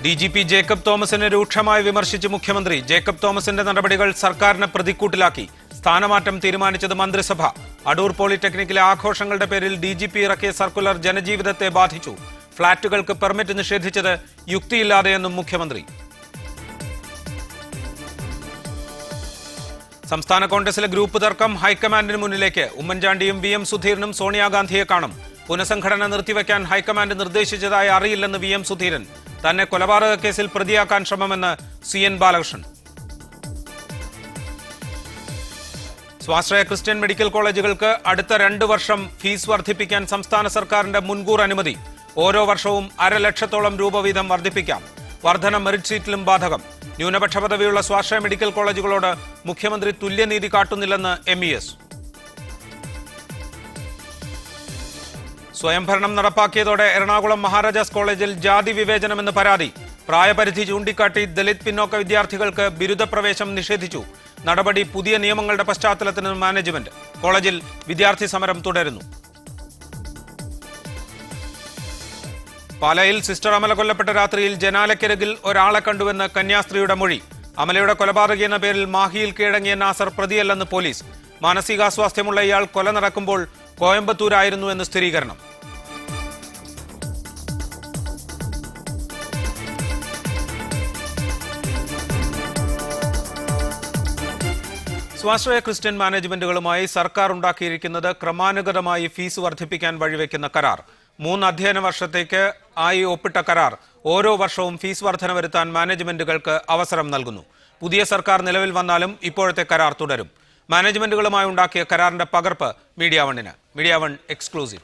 DGP Jacob തോമസിനെ രൂക്ഷമായി വിമർശിച്ച് മുഖ്യമന്ത്രി. ജേക്കബ് തോമസിന്റെ നടപടികൾ സർക്കാരിനെ പ്രതിക്കൂട്ടിലാക്കി. സ്ഥാനമാറ്റം തീരുമാനിച്ചത് മന്ത്രിസഭ. അടൂർ പോളിടെക്നിക്കിലെ ആഘോഷങ്ങളുടെ പേരിൽ DGP ഇറക്കിയ സർക്കുലർ ജനജീവിതത്തെ ബാധിച്ചു. ഫ്ളാറ്റുകൾക്ക് പെർമിറ്റ് നിഷേധിച്ചത് യുക്തിയില്ലാതെയെന്നും മുഖ്യമന്ത്രി. സംസ്ഥാന കോൺഗ്രസിലെ ഗ്രൂപ്പ് തർക്കം ഹൈക്കമാൻഡിന് മുന്നിലേക്ക്. ഉമ്മൻചാണ്ടിയും VM സുധീരനും സോണിയാഗാന്ധിയെ കാണും. പുനഃസംഘടന നിർത്തിവെക്കാൻ ഹൈക്കമാൻഡ് നിർദ്ദേശിച്ചതായി അറിയില്ലെന്ന് VM സുധീരൻ. തന്നെ കൊലപാതക കേസിൽ പ്രതിയാക്കാൻ ശ്രമമെന്ന് CN ബാലകൃഷ്ണൻ. സ്വാശ്രയ ക്രിസ്ത്യൻ മെഡിക്കൽ കോളേജുകൾക്ക് അടുത്ത 2 വർഷം ഫീസ് വർദ്ധിപ്പിക്കാൻ സംസ്ഥാന സർക്കാരിന്റെ മുൻകൂർ അനുമതി. ഓരോ വർഷവും 1.5 ലക്ഷത്തോളം രൂപ വീതം വർദ്ധിപ്പിക്കാം. വർധന മെറിറ്റ് സീറ്റിലും ബാധകം. ന്യൂനപക്ഷ പദവിയുള്ള സ്വാശ്രയ മെഡിക്കൽ കോളേജുകളോട് മുഖ്യമന്ത്രി തുല്യനീതി കാട്ടുന്നില്ലെന്ന് MES. സ്വയംഭരണം നടപ്പാക്കിയതോടെ എറണാകുളം മഹാരാജാസ് കോളേജിൽ ജാതി വിവേചനമെന്ന് പരാതി. പ്രായപരിധി ചൂണ്ടിക്കാട്ടി ദലിത് പിന്നോക്ക വിദ്യാർത്ഥികൾക്ക് ബിരുദ പ്രവേശം നിഷേധിച്ചു. നടപടി പുതിയ നിയമങ്ങളുടെ പശ്ചാത്തലത്തിൽ മാനേജ്മെന്റ്. കോളേജിൽ വിദ്യാർത്ഥി സമരം തുടരുന്നു. പാലയിൽ സിസ്റ്റർ അമല കൊല്ലപ്പെട്ട രാത്രിയിൽ ജനാലക്കരികിൽ ഒരാളെ കണ്ടുവെന്ന് കന്യാസ്ത്രീയുടെ മൊഴി. അമലയുടെ കൊലപാതകി എന്ന പേരിൽ മാഹിയിൽ കീഴടങ്ങിയ നാസർ പ്രതിയല്ലെന്ന് പോലീസ്. മാനസികാസ്വാസ്ഥ്യമുള്ള ഇയാൾ കൊല നടക്കുമ്പോൾ കോയമ്പത്തൂരായിരുന്നുവെന്ന് സ്ഥിരീകരണം. സ്വാശ്രയ ക്രിസ്ത്യൻ മാനേജ്മെന്റുകളുമായി സർക്കാർ ഉണ്ടാക്കിയിരിക്കുന്നത് ക്രമാനുഗതമായി ഫീസ് വർദ്ധിപ്പിക്കാൻ വഴിവെക്കുന്ന കരാർ. 3 അധ്യയന വർഷത്തേക്ക് ആയി ഒപ്പിട്ട കരാർ ഓരോ വർഷവും ഫീസ് വർധന വരുത്താൻ മാനേജ്മെന്റുകൾക്ക് അവസരം നൽകുന്നു. പുതിയ സർക്കാർ നിലവിൽ വന്നാലും ഇപ്പോഴത്തെ കരാർ തുടരും. മാനേജ്മെന്റുകളുമായി ഉണ്ടാക്കിയ കരാറിന്റെ പകർപ്പ് മീഡിയ വണ്ണിന്. Media one exclusive.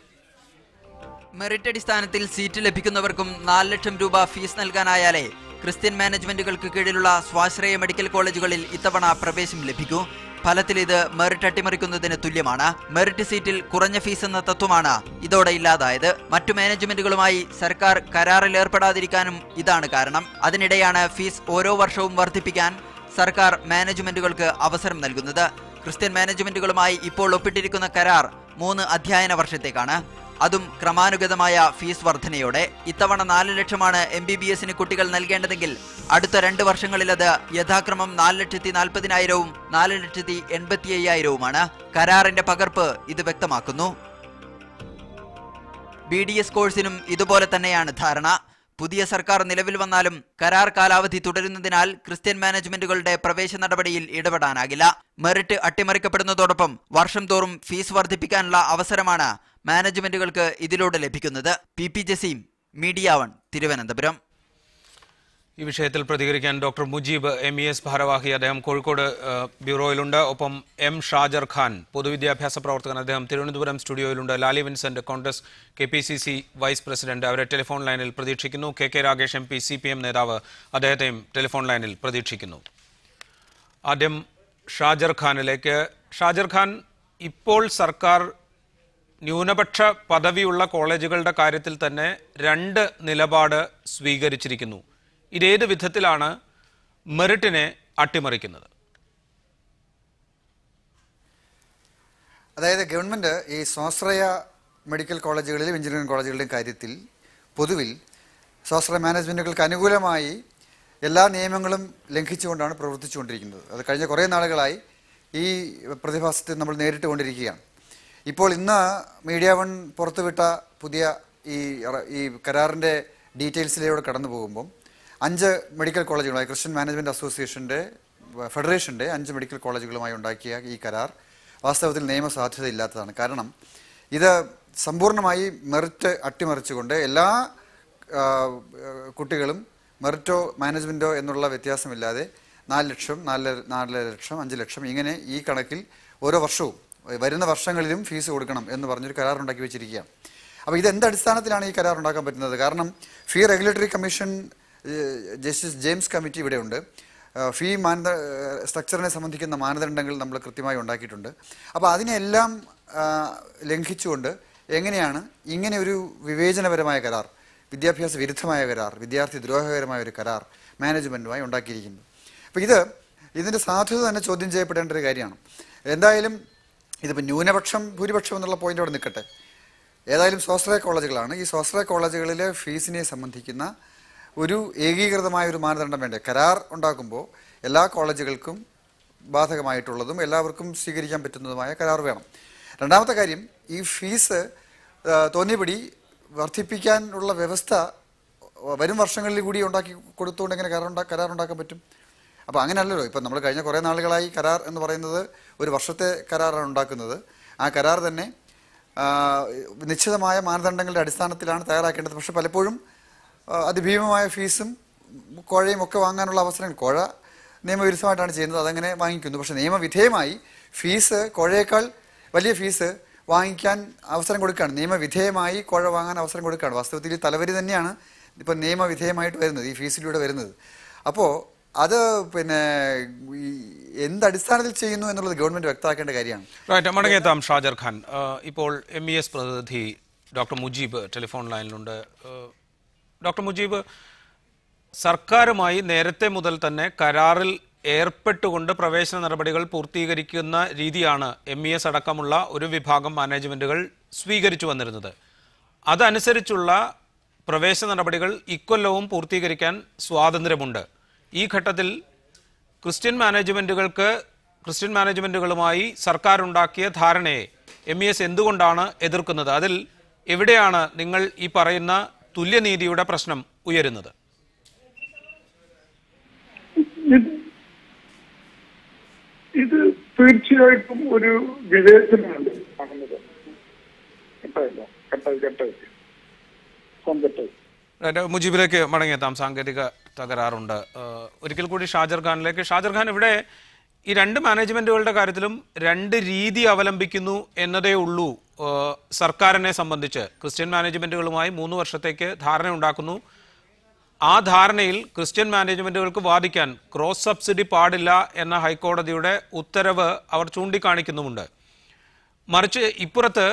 മെറിറ്റ് അടിസ്ഥാനത്തിൽ സീറ്റ് ലഭിക്കുന്നവർക്കും 4 ലക്ഷം രൂപ ഫീസ് നൽകാനായാലേ ക്രിസ്ത്യൻ മാനേജ്മെന്റുകൾക്ക് കീഴിലുള്ള സ്വാശ്രയ മെഡിക്കൽ കോളേജുകളിൽ ഇത്തവണ പ്രവേശം ലഭിക്കൂ. ഫലത്തിൽ ഇത് മെറിറ്റ് അട്ടിമറിക്കുന്നതിന് തുല്യമാണ്. മെറിറ്റ് സീറ്റിൽ കുറഞ്ഞ ഫീസ് എന്ന തത്വമാണ് ഇതോടെ ഇല്ലാതായത്. മറ്റു മാനേജ്മെന്റുകളുമായി സർക്കാർ കരാറിൽ ഏർപ്പെടാതിരിക്കാനും ഇതാണ് കാരണം. അതിനിടെയാണ് ഫീസ് ഓരോ വർഷവും വർദ്ധിപ്പിക്കാൻ സർക്കാർ മാനേജ്മെന്റുകൾക്ക് അവസരം നൽകുന്നത്. ക്രിസ്ത്യൻ മാനേജ്മെന്റുകളുമായി ഇപ്പോൾ ഒപ്പിട്ടിരിക്കുന്ന കരാർ 3 അധ്യയന വർഷത്തേക്കാണ്. അതും ക്രമാനുഗതമായ ഫീസ് വർധനയോടെ. ഇത്തവണ 4 ലക്ഷമാണ് MBBSന് കുട്ടികൾ നൽകേണ്ടതെങ്കിൽ അടുത്ത 2 വർഷങ്ങളിൽ അത് യഥാക്രമം 4,40,000-വും 4,85,000-വുമാണ്. കരാറിന്റെ പകർപ്പ് ഇത് വ്യക്തമാക്കുന്നു. BDS കോഴ്സിനും ഇതുപോലെ തന്നെയാണ് ധാരണ. പുതിയ സർക്കാർ നിലവിൽ വന്നാലും കരാർ കാലാവധി തുടരുന്നതിനാൽ ക്രിസ്ത്യൻ മാനേജ്മെന്റുകളുടെ പ്രവേശ നടപടിയിൽ ഇടപെടാനാകില്ല. മെറിറ്റ് അട്ടിമറിക്കപ്പെടുന്നതോടൊപ്പം വർഷം തോറും ഫീസ് വർദ്ധിപ്പിക്കാനുള്ള അവസരമാണ് മാനേജ്മെന്റുകൾക്ക് ഇതിലൂടെ ലഭിക്കുന്നത്. PP Jaseem, media one, Thiruvananthapuram. ഈ വിഷയത്തിൽ പ്രതികരിക്കാൻ ഡോക്ടർ മുജീബ് MES ഭാരവാഹി, അദ്ദേഹം കോഴിക്കോട് ബ്യൂറോയിലുണ്ട്. ഒപ്പം M ഷാജർ ഖാൻ, പൊതുവിദ്യാഭ്യാസ പ്രവർത്തകൻ, അദ്ദേഹം തിരുവനന്തപുരം സ്റ്റുഡിയോയിലുണ്ട്. Lali Vincent, Congress KPCC vice president, അവരെ ടെലിഫോൺ ലൈനിൽ പ്രതീക്ഷിക്കുന്നു. KK രാഗേഷ് MP CPM നേതാവ്, അദ്ദേഹത്തെയും ടെലിഫോൺ ലൈനിൽ പ്രതീക്ഷിക്കുന്നു. ആദ്യം ഷാജർ ഖാനിലേക്ക്. ഷാജർ ഖാൻ, ഇപ്പോൾ സർക്കാർ ന്യൂനപക്ഷ പദവിയുള്ള കോളേജുകളുടെ കാര്യത്തിൽ തന്നെ 2 നിലപാട് സ്വീകരിച്ചിരിക്കുന്നു. ഇതേത് വിധത്തിലാണ് മെറിറ്റിനെ അട്ടിമറിക്കുന്നത്? അതായത് ഗവൺമെൻറ് ഈ സ്വാശ്രയ മെഡിക്കൽ കോളേജുകളിലും എഞ്ചിനീയറിംഗ് കോളേജുകളുടെയും കാര്യത്തിൽ പൊതുവിൽ സ്വാശ്രയ മാനേജ്മെൻറ്റുകൾക്ക് അനുകൂലമായി എല്ലാ നിയമങ്ങളും ലംഘിച്ചുകൊണ്ടാണ് പ്രവർത്തിച്ചുകൊണ്ടിരിക്കുന്നത്. അത് കഴിഞ്ഞ കുറേ നാളുകളായി ഈ പ്രതിഭാസത്തെ നമ്മൾ നേരിട്ട് കൊണ്ടിരിക്കുകയാണ്. ഇപ്പോൾ ഇന്ന് മീഡിയ വൺ പുറത്തുവിട്ട പുതിയ ഈ കരാറിൻ്റെ ഡീറ്റെയിൽസിലൂടെ കടന്നു പോകുമ്പം 5 മെഡിക്കൽ കോളേജുകളായി ക്രിസ്ത്യൻ മാനേജ്മെൻറ്റ് അസോസിയേഷൻ്റെ ഫെഡറേഷൻ്റെ 5 മെഡിക്കൽ കോളേജുകളുമായി ഉണ്ടാക്കിയ ഈ കരാർ വാസ്തവത്തിൽ നിയമസാധ്യതയില്ലാത്തതാണ്. കാരണം ഇത് സമ്പൂർണ്ണമായി മെറിറ്റ് അട്ടിമറിച്ചുകൊണ്ട് എല്ലാ കുട്ടികളും മെറിറ്റോ മാനേജ്മെൻറ്റോ എന്നുള്ള വ്യത്യാസമില്ലാതെ 4 ലക്ഷം, 4 ലക്ഷം, 5 ലക്ഷം ഇങ്ങനെ ഈ കണക്കിൽ ഓരോ വർഷവും വരുന്ന വർഷങ്ങളിലും ഫീസ് കൊടുക്കണം എന്ന് പറഞ്ഞൊരു കരാർ ഉണ്ടാക്കി വെച്ചിരിക്കുകയാണ്. അപ്പോൾ ഇത് അടിസ്ഥാനത്തിലാണ് ഈ കരാർ ഉണ്ടാക്കാൻ പറ്റുന്നത്? കാരണം fee regulatory commission justice James committee ഇവിടെയുണ്ട്. ഫീ സ്ട്രക്ചറിനെ സംബന്ധിക്കുന്ന മാനദണ്ഡങ്ങൾ നമ്മൾ കൃത്യമായി ഉണ്ടാക്കിയിട്ടുണ്ട്. അപ്പോൾ അതിനെല്ലാം ലംഘിച്ചുകൊണ്ട് എങ്ങനെയാണ് ഇങ്ങനെ ഒരു വിവേചനപരമായ കരാർ, വിദ്യാഭ്യാസ വിരുദ്ധമായ കരാർ, വിദ്യാർത്ഥി ദ്രോഹകരമായ ഒരു കരാർ മാനേജ്മെൻറ്റുമായി ഉണ്ടാക്കിയിരിക്കുന്നത്? അപ്പോൾ ഇതിൻ്റെ സാധുത തന്നെ ചോദ്യം ചെയ്യപ്പെടേണ്ട ഒരു കാര്യമാണ്. എന്തായാലും ഇതിപ്പോൾ ന്യൂനപക്ഷം ഭൂരിപക്ഷം എന്നുള്ള പോയിന്റ് അവിടെ നിൽക്കട്ടെ. ഏതായാലും സ്വാശ്രയ കോളേജുകളാണ്. ഈ സ്വാശ്രയ കോളേജുകളിലെ ഫീസിനെ സംബന്ധിക്കുന്ന ഒരു ഏകീകൃതമായ ഒരു മാനദണ്ഡം വേണ്ടേ? കരാർ ഉണ്ടാക്കുമ്പോൾ എല്ലാ കോളേജുകൾക്കും ബാധകമായിട്ടുള്ളതും എല്ലാവർക്കും സ്വീകരിക്കാൻ പറ്റുന്നതുമായ കരാർ വേണം. രണ്ടാമത്തെ കാര്യം, ഈ ഫീസ് തോന്നിയപടി വർദ്ധിപ്പിക്കാനുള്ള വ്യവസ്ഥ വരും വർഷങ്ങളിൽ കൂടി ഉണ്ടാക്കി കൊടുത്തുകൊണ്ട് എങ്ങനെ കരാർ ഉണ്ടാക്കാൻ പറ്റും? അപ്പോൾ അങ്ങനെയല്ലല്ലോ. ഇപ്പം നമ്മൾ കഴിഞ്ഞ കുറേ നാളുകളായി കരാർ എന്ന് പറയുന്നത് ഒരു വർഷത്തെ കരാറാണ് ഉണ്ടാക്കുന്നത്. ആ കരാർ തന്നെ നിശ്ചിതമായ മാനദണ്ഡങ്ങളുടെ അടിസ്ഥാനത്തിലാണ് തയ്യാറാക്കേണ്ടത്. പക്ഷെ പലപ്പോഴും അതിഭീമമായ ഫീസും കോഴയും ഒക്കെ വാങ്ങാനുള്ള അവസരങ്ങൾ, കോഴ നിയമവിരുദ്ധമായിട്ടാണ് ചെയ്യുന്നത്, അതങ്ങനെ വാങ്ങിക്കുന്നു. പക്ഷെ നിയമവിധേയമായി ഫീസ് കോഴയേക്കാൾ വലിയ ഫീസ് വാങ്ങിക്കാൻ അവസരം കൊടുക്കുകയാണ്. നിയമവിധേയമായി കോഴ വാങ്ങാൻ അവസരം കൊടുക്കുകയാണ്. വാസ്തവത്തിൽ ഈ തലവരി തന്നെയാണ് ഇപ്പം നിയമവിധേയമായിട്ട് വരുന്നത്, ഈ ഫീസിലൂടെ വരുന്നത്. അപ്പോൾ അത് പിന്നെ എന്തടിസ്ഥാനത്തിൽ ചെയ്യുന്നു എന്നുള്ളത് ഗവൺമെന്റ് വ്യക്തമാക്കേണ്ട കാര്യമാണ്. മടങ്ങിയെത്താം ഷാജർ ഖാൻ. ഇപ്പോൾ MES പ്രതിനിധി ഡോക്ടർ മുജീബ് ടെലിഫോൺ ലൈനിലുണ്ട്. ഡോക്ടർ മുജീബ്, സർക്കാരുമായി നേരത്തെ മുതൽ തന്നെ കരാറിൽ ഏർപ്പെട്ടുകൊണ്ട് പ്രവേശന നടപടികൾ പൂർത്തീകരിക്കുന്ന രീതിയാണ് MES അടക്കമുള്ള ഒരു വിഭാഗം മാനേജ്മെന്റുകൾ സ്വീകരിച്ചു വന്നിരുന്നത്. അതനുസരിച്ചുള്ള പ്രവേശന നടപടികൾ ഇക്കൊല്ലവും പൂർത്തീകരിക്കാൻ സ്വാതന്ത്ര്യമുണ്ട്. ഈ ഘട്ടത്തിൽ ക്രിസ്ത്യൻ മാനേജ്മെന്റുകളുമായി സർക്കാർ ഉണ്ടാക്കിയ ധാരണയെ MES എന്തുകൊണ്ടാണ് എതിർക്കുന്നത്? അതിൽ എവിടെയാണ് നിങ്ങൾ ഈ പറയുന്ന തുല്യനീതിയുടെ പ്രശ്നം ഉയരുന്നത്? ഇത് തീർച്ചയായിട്ടും ഒരു വിവേചനമാണ് കാണുന്നത്. മുജീബിലേക്ക് മടങ്ങിയെത്താം. സാങ്കേതിക തകരാറുണ്ട്. ഒരിക്കൽ കൂടി ഷാജർ ഖാനിലേക്ക്. ഷാജർ ഖാൻ, ഇവിടെ ഈ രണ്ട് മാനേജ്മെന്റുകളുടെ കാര്യത്തിലും രണ്ട് രീതി അവലംബിക്കുന്നു എന്നതേ ഉള്ളൂ. സർക്കാരിനെ സംബന്ധിച്ച് ക്രിസ്ത്യൻ മാനേജ്മെന്റുകളുമായി 3 വർഷത്തേക്ക് ധാരണ ഉണ്ടാക്കുന്നു. ആ ധാരണയിൽ ക്രിസ്ത്യൻ മാനേജ്മെന്റുകൾക്ക് വാദിക്കാൻ ക്രോസ് സബ്സിഡി പാടില്ല എന്ന ഹൈക്കോടതിയുടെ ഉത്തരവ് അവർ ചൂണ്ടിക്കാണിക്കുന്നുമുണ്ട്. മറിച്ച് ഇപ്പുറത്ത്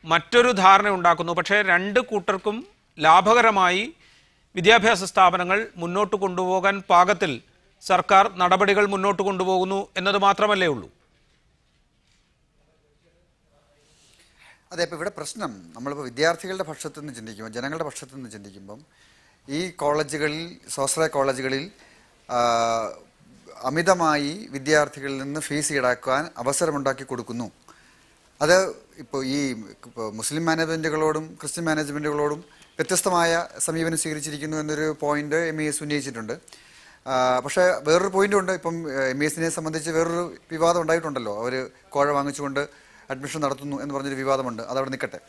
മറ്റൊരു ധാരണ ഉണ്ടാക്കുന്നു. പക്ഷേ രണ്ട് കൂട്ടർക്കും ലാഭകരമായി വിദ്യാഭ്യാസ സ്ഥാപനങ്ങൾ മുന്നോട്ട് കൊണ്ടുപോകാൻ പാകത്തിൽ സർക്കാർ നടപടികൾ മുന്നോട്ട് കൊണ്ടുപോകുന്നു എന്നത് മാത്രമല്ലേ ഉള്ളൂ? അതെ, ഇപ്പോൾ ഇവിടെ പ്രശ്നം നമ്മളിപ്പോൾ വിദ്യാർത്ഥികളുടെ പക്ഷത്തു നിന്ന് ചിന്തിക്കുമ്പോൾ, ജനങ്ങളുടെ പക്ഷത്തു നിന്ന് ചിന്തിക്കുമ്പം, ഈ കോളേജുകളിൽ, സ്വാശ്രയ കോളേജുകളിൽ അമിതമായി വിദ്യാർത്ഥികളിൽ നിന്ന് ഫീസ് ഈടാക്കാൻ അവസരമുണ്ടാക്കി കൊടുക്കുന്നു. അത് ഇപ്പോൾ മുസ്ലിം മാനേജ്മെൻറ്റുകളോടും ക്രിസ്ത്യൻ മാനേജ്മെൻറ്റുകളോടും വ്യത്യസ്തമായ സമീപനം സ്വീകരിച്ചിരിക്കുന്നു എന്നൊരു പോയിന്റ് MES ഉന്നയിച്ചിട്ടുണ്ട്. പക്ഷേ വേറൊരു പോയിന്റും ഉണ്ട്. ഇപ്പം MESനെ സംബന്ധിച്ച് വേറൊരു വിവാദം ഉണ്ടായിട്ടുണ്ടല്ലോ. അവർ കോഴ വാങ്ങിച്ചുകൊണ്ട് അഡ്മിഷൻ നടത്തുന്നു എന്ന് പറഞ്ഞൊരു വിവാദമുണ്ട്. അതവിടെ നിൽക്കട്ടെ.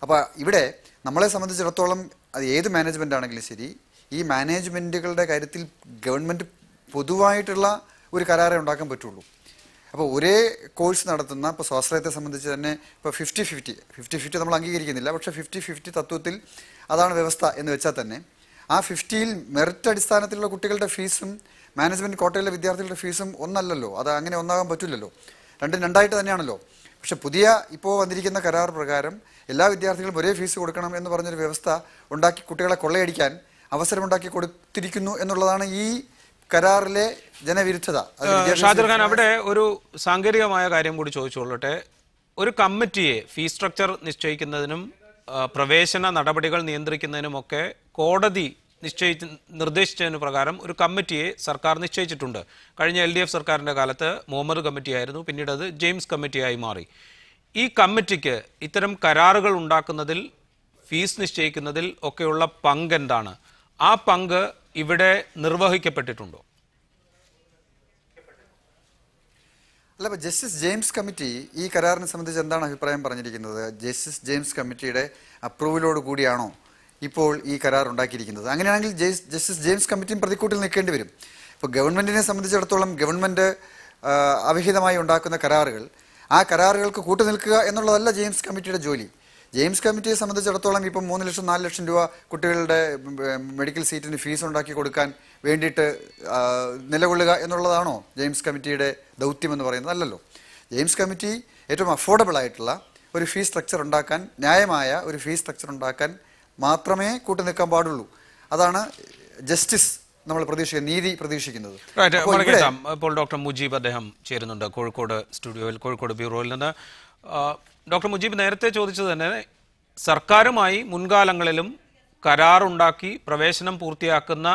അപ്പോൾ ഇവിടെ നമ്മളെ സംബന്ധിച്ചിടത്തോളം അത് ഏത് മാനേജ്മെൻ്റ് ആണെങ്കിലും ശരി, ഈ മാനേജ്മെൻറ്റുകളുടെ കാര്യത്തിൽ ഗവൺമെൻറ് പൊതുവായിട്ടുള്ള ഒരു കരാറേ ഉണ്ടാക്കാൻ പറ്റുള്ളൂ. അപ്പോൾ ഒരേ കോഴ്സ് നടത്തുന്ന, ഇപ്പോൾ സ്വാശ്രയത്തെ സംബന്ധിച്ച് തന്നെ ഇപ്പോൾ 50-50 നമ്മൾ അംഗീകരിക്കുന്നില്ല. പക്ഷേ 50-50 തത്വത്തിൽ അതാണ് വ്യവസ്ഥ എന്ന് വെച്ചാൽ തന്നെ ആ 50-ൽ മെറിറ്റ് അടിസ്ഥാനത്തിലുള്ള കുട്ടികളുടെ ഫീസും മാനേജ്മെൻറ്റ് കോട്ടയിലെ വിദ്യാർത്ഥികളുടെ ഫീസും ഒന്നല്ലല്ലോ. അത് അങ്ങനെ ഒന്നാകാൻ പറ്റില്ലല്ലോ. രണ്ടും രണ്ടായിട്ട് തന്നെയാണല്ലോ. പക്ഷെ ഇപ്പോൾ വന്നിരിക്കുന്ന കരാർ പ്രകാരം എല്ലാ വിദ്യാർത്ഥികളും ഒരേ ഫീസ് കൊടുക്കണം എന്ന് പറഞ്ഞൊരു വ്യവസ്ഥ ഉണ്ടാക്കി കുട്ടികളെ കൊള്ളയടിക്കാൻ അവസരമുണ്ടാക്കി കൊടുത്തിരിക്കുന്നു എന്നുള്ളതാണ് ഈ കരാറിലെ ജനവിരുദ്ധത. ഷാജർ ഖാൻ, അവിടെ ഒരു സാങ്കേതികമായ കാര്യം കൂടി ചോദിച്ചുകൊള്ളട്ടെ. ഒരു കമ്മിറ്റിയെ ഫീസ് സ്ട്രക്ചർ നിശ്ചയിക്കുന്നതിനും പ്രവേശന നടപടികൾ നിയന്ത്രിക്കുന്നതിനുമൊക്കെ കോടതി നിർദ്ദേശിച്ചതിന് പ്രകാരം ഒരു കമ്മിറ്റിയെ സർക്കാർ നിശ്ചയിച്ചിട്ടുണ്ട്. കഴിഞ്ഞ LDF സർക്കാരിൻ്റെ കാലത്ത് മുഹമ്മദ് കമ്മിറ്റിയായിരുന്നു, പിന്നീട് അത് ജെയിംസ് കമ്മിറ്റിയായി മാറി. ഈ കമ്മിറ്റിക്ക് ഇത്തരം കരാറുകൾ ഉണ്ടാക്കുന്നതിൽ, ഫീസ് നിശ്ചയിക്കുന്നതിൽ ഒക്കെയുള്ള പങ്ക് എന്താണ്? ആ പങ്ക് ഇവിടെ നിർവഹിക്കപ്പെട്ടിട്ടുണ്ടോ? അല്ല, ഇപ്പോൾ ജസ്റ്റിസ് ജെയിംസ് കമ്മിറ്റി ഈ കരാറിനെ സംബന്ധിച്ച് എന്താണ് അഭിപ്രായം പറഞ്ഞിരിക്കുന്നത്? ജസ്റ്റിസ് ജെയിംസ് കമ്മിറ്റിയുടെ അപ്രൂവലോട് കൂടിയാണോ ഇപ്പോൾ ഈ കരാർ ഉണ്ടാക്കിയിരിക്കുന്നത്? അങ്ങനെയാണെങ്കിൽ ജസ്റ്റിസ് ജെയിംസ് കമ്മിറ്റിയും പ്രതിക്കൂട്ടിൽ നിൽക്കേണ്ടി വരും. ഇപ്പോൾ ഗവൺമെൻറ്റിനെ സംബന്ധിച്ചിടത്തോളം ഗവൺമെൻറ് അവിഹിതമായി ഉണ്ടാക്കുന്ന കരാറുകൾ, ആ കരാറുകൾക്ക് കൂട്ടുനിൽക്കുക എന്നുള്ളതല്ല ജെയിംസ് കമ്മിറ്റിയുടെ ജോലി. ജെയിംസ് കമ്മിറ്റിയെ സംബന്ധിച്ചിടത്തോളം ഇപ്പം 3 ലക്ഷം 4 ലക്ഷം രൂപ കുട്ടികളുടെ മെഡിക്കൽ സീറ്റിന് ഫീസ് ഉണ്ടാക്കി കൊടുക്കാൻ വേണ്ടിയിട്ട് നിലകൊള്ളുക എന്നുള്ളതാണോ ജെയിംസ് കമ്മിറ്റിയുടെ ദൗത്യം എന്ന് പറയുന്നത്? അല്ലല്ലോ. ജെയിംസ് കമ്മിറ്റി ഏറ്റവും അഫോർഡബിൾ ആയിട്ടുള്ള ഒരു ഫീസ് സ്ട്രക്ചർ ഉണ്ടാക്കാൻ, ന്യായമായ ഒരു ഫീസ് സ്ട്രക്ചർ ഉണ്ടാക്കാൻ മാത്രമേ കൂട്ടുനിൽക്കാൻ പാടുള്ളൂ. അതാണ് ജസ്റ്റിസ് നമ്മൾ പ്രതീക്ഷിക്കുന്നത്, നീതി പ്രതീക്ഷിക്കുന്നത്. ഇപ്പോൾ ഡോക്ടർ മുജീബ് അദ്ദേഹം ചേരുന്നുണ്ട് കോഴിക്കോട് സ്റ്റുഡിയോയിൽ, കോഴിക്കോട് ബ്യൂറോയിൽ നിന്ന്. ഡോക്ടർ മുജീബ് നേരത്തെ ചോദിച്ചത് തന്നെ, സർക്കാരുമായി മുൻകാലങ്ങളിലും കരാറുണ്ടാക്കി പ്രവേശനം പൂർത്തിയാക്കുന്ന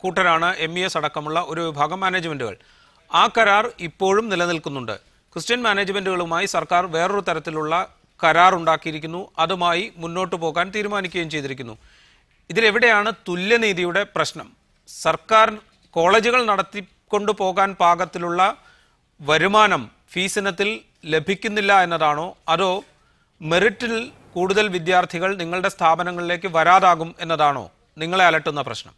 കൂട്ടരാണ് MES അടക്കമുള്ള ഒരു വിഭാഗം മാനേജ്മെന്റുകൾ. ആ കരാർ ഇപ്പോഴും നിലനിൽക്കുന്നുണ്ട്. ക്രിസ്ത്യൻ മാനേജ്മെന്റുകളുമായി സർക്കാർ വേറൊരു തരത്തിലുള്ള കരാർ ഉണ്ടാക്കിയിരിക്കുന്നു. അതുമായി മുന്നോട്ട് പോകാൻ തീരുമാനിക്കുകയും ചെയ്തിരിക്കുന്നു. ഇതിലെവിടെയാണ് തുല്യനീതിയുടെ പ്രശ്നം? സർക്കാർ കോളേജുകൾ നടത്തിക്കൊണ്ടു പോകാൻ പാകത്തിലുള്ള വരുമാനം ഫീസ് ഇനത്തിൽ ലഭിക്കുന്നില്ല എന്നതാണോ, അതോ മെറിറ്റിൽ കൂടുതൽ വിദ്യാർത്ഥികൾ നിങ്ങളുടെ സ്ഥാപനങ്ങളിലേക്ക് വരാതാകും എന്നതാണോ നിങ്ങളെ അലട്ടുന്ന പ്രശ്നം?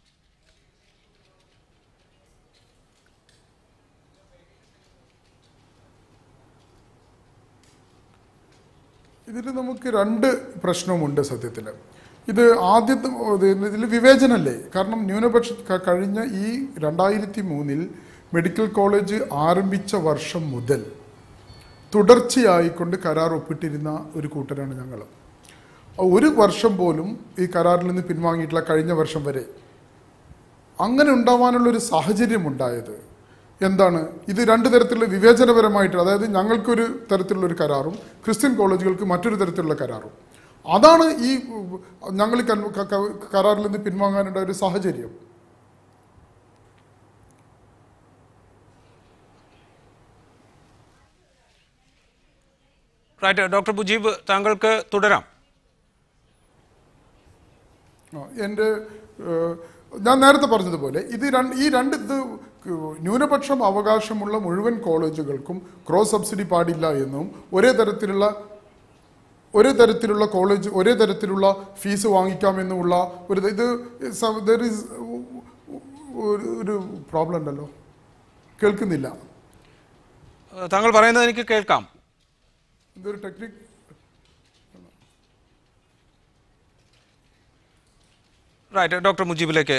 ഇതിൽ നമുക്ക് രണ്ട് പ്രശ്നമുണ്ട് സത്യത്തിൽ. ഇത് ആദ്യത്തെ ഇതിൽ വിവേചനമല്ലേ? കാരണം ന്യൂനപക്ഷ കഴിഞ്ഞ ഈ 2003 മെഡിക്കൽ കോളേജ് ആരംഭിച്ച വർഷം മുതൽ തുടർച്ചയായിക്കൊണ്ട് കരാർ ഒപ്പിട്ടിരുന്ന ഒരു കൂട്ടരാണ് ഞങ്ങൾ. ഒരു വർഷം പോലും ഈ കരാറിൽ നിന്ന് പിൻവാങ്ങിയിട്ടില്ല കഴിഞ്ഞ വർഷം വരെ. അങ്ങനെ ഉണ്ടാവാനുള്ളൊരു സാഹചര്യം ഉണ്ടായത് എന്താണ്? ഇത് രണ്ട് തരത്തിലുള്ള വിവേചനപരമായിട്ട്, അതായത് ഞങ്ങൾക്കൊരു തരത്തിലുള്ളൊരു കരാറും ക്രിസ്ത്യൻ കോളേജുകൾക്ക് മറ്റൊരു തരത്തിലുള്ള കരാറും. അതാണ് ഈ ഞങ്ങൾ കരാറിൽ നിന്ന് പിൻവാങ്ങാനുണ്ടായ ഒരു സാഹചര്യം. ഡോക്ടർ മുജീബ്, താങ്കൾക്ക് തുടരാം. ഞാൻ നേരത്തെ പറഞ്ഞതുപോലെ ഈ രണ്ട് ന്യൂനപക്ഷം അവകാശമുള്ള മുഴുവൻ കോളേജുകൾക്കും ക്രോസ് സബ്സിഡി പാടില്ല എന്നും ഒരേ തരത്തിലുള്ള കോളേജ് ഒരേ തരത്തിലുള്ള ഫീസ് വാങ്ങിക്കാമെന്നുമുള്ള ഒരു പ്രോബ്ലം ഉണ്ടല്ലോ. കേൾക്കുന്നില്ല. താങ്കൾ പറയുന്നത് എനിക്ക് കേൾക്കാം. ഇതൊരു ടെക്നിക്. റൈറ്റ്, ഡോക്ടർ മുജീബിലേക്ക്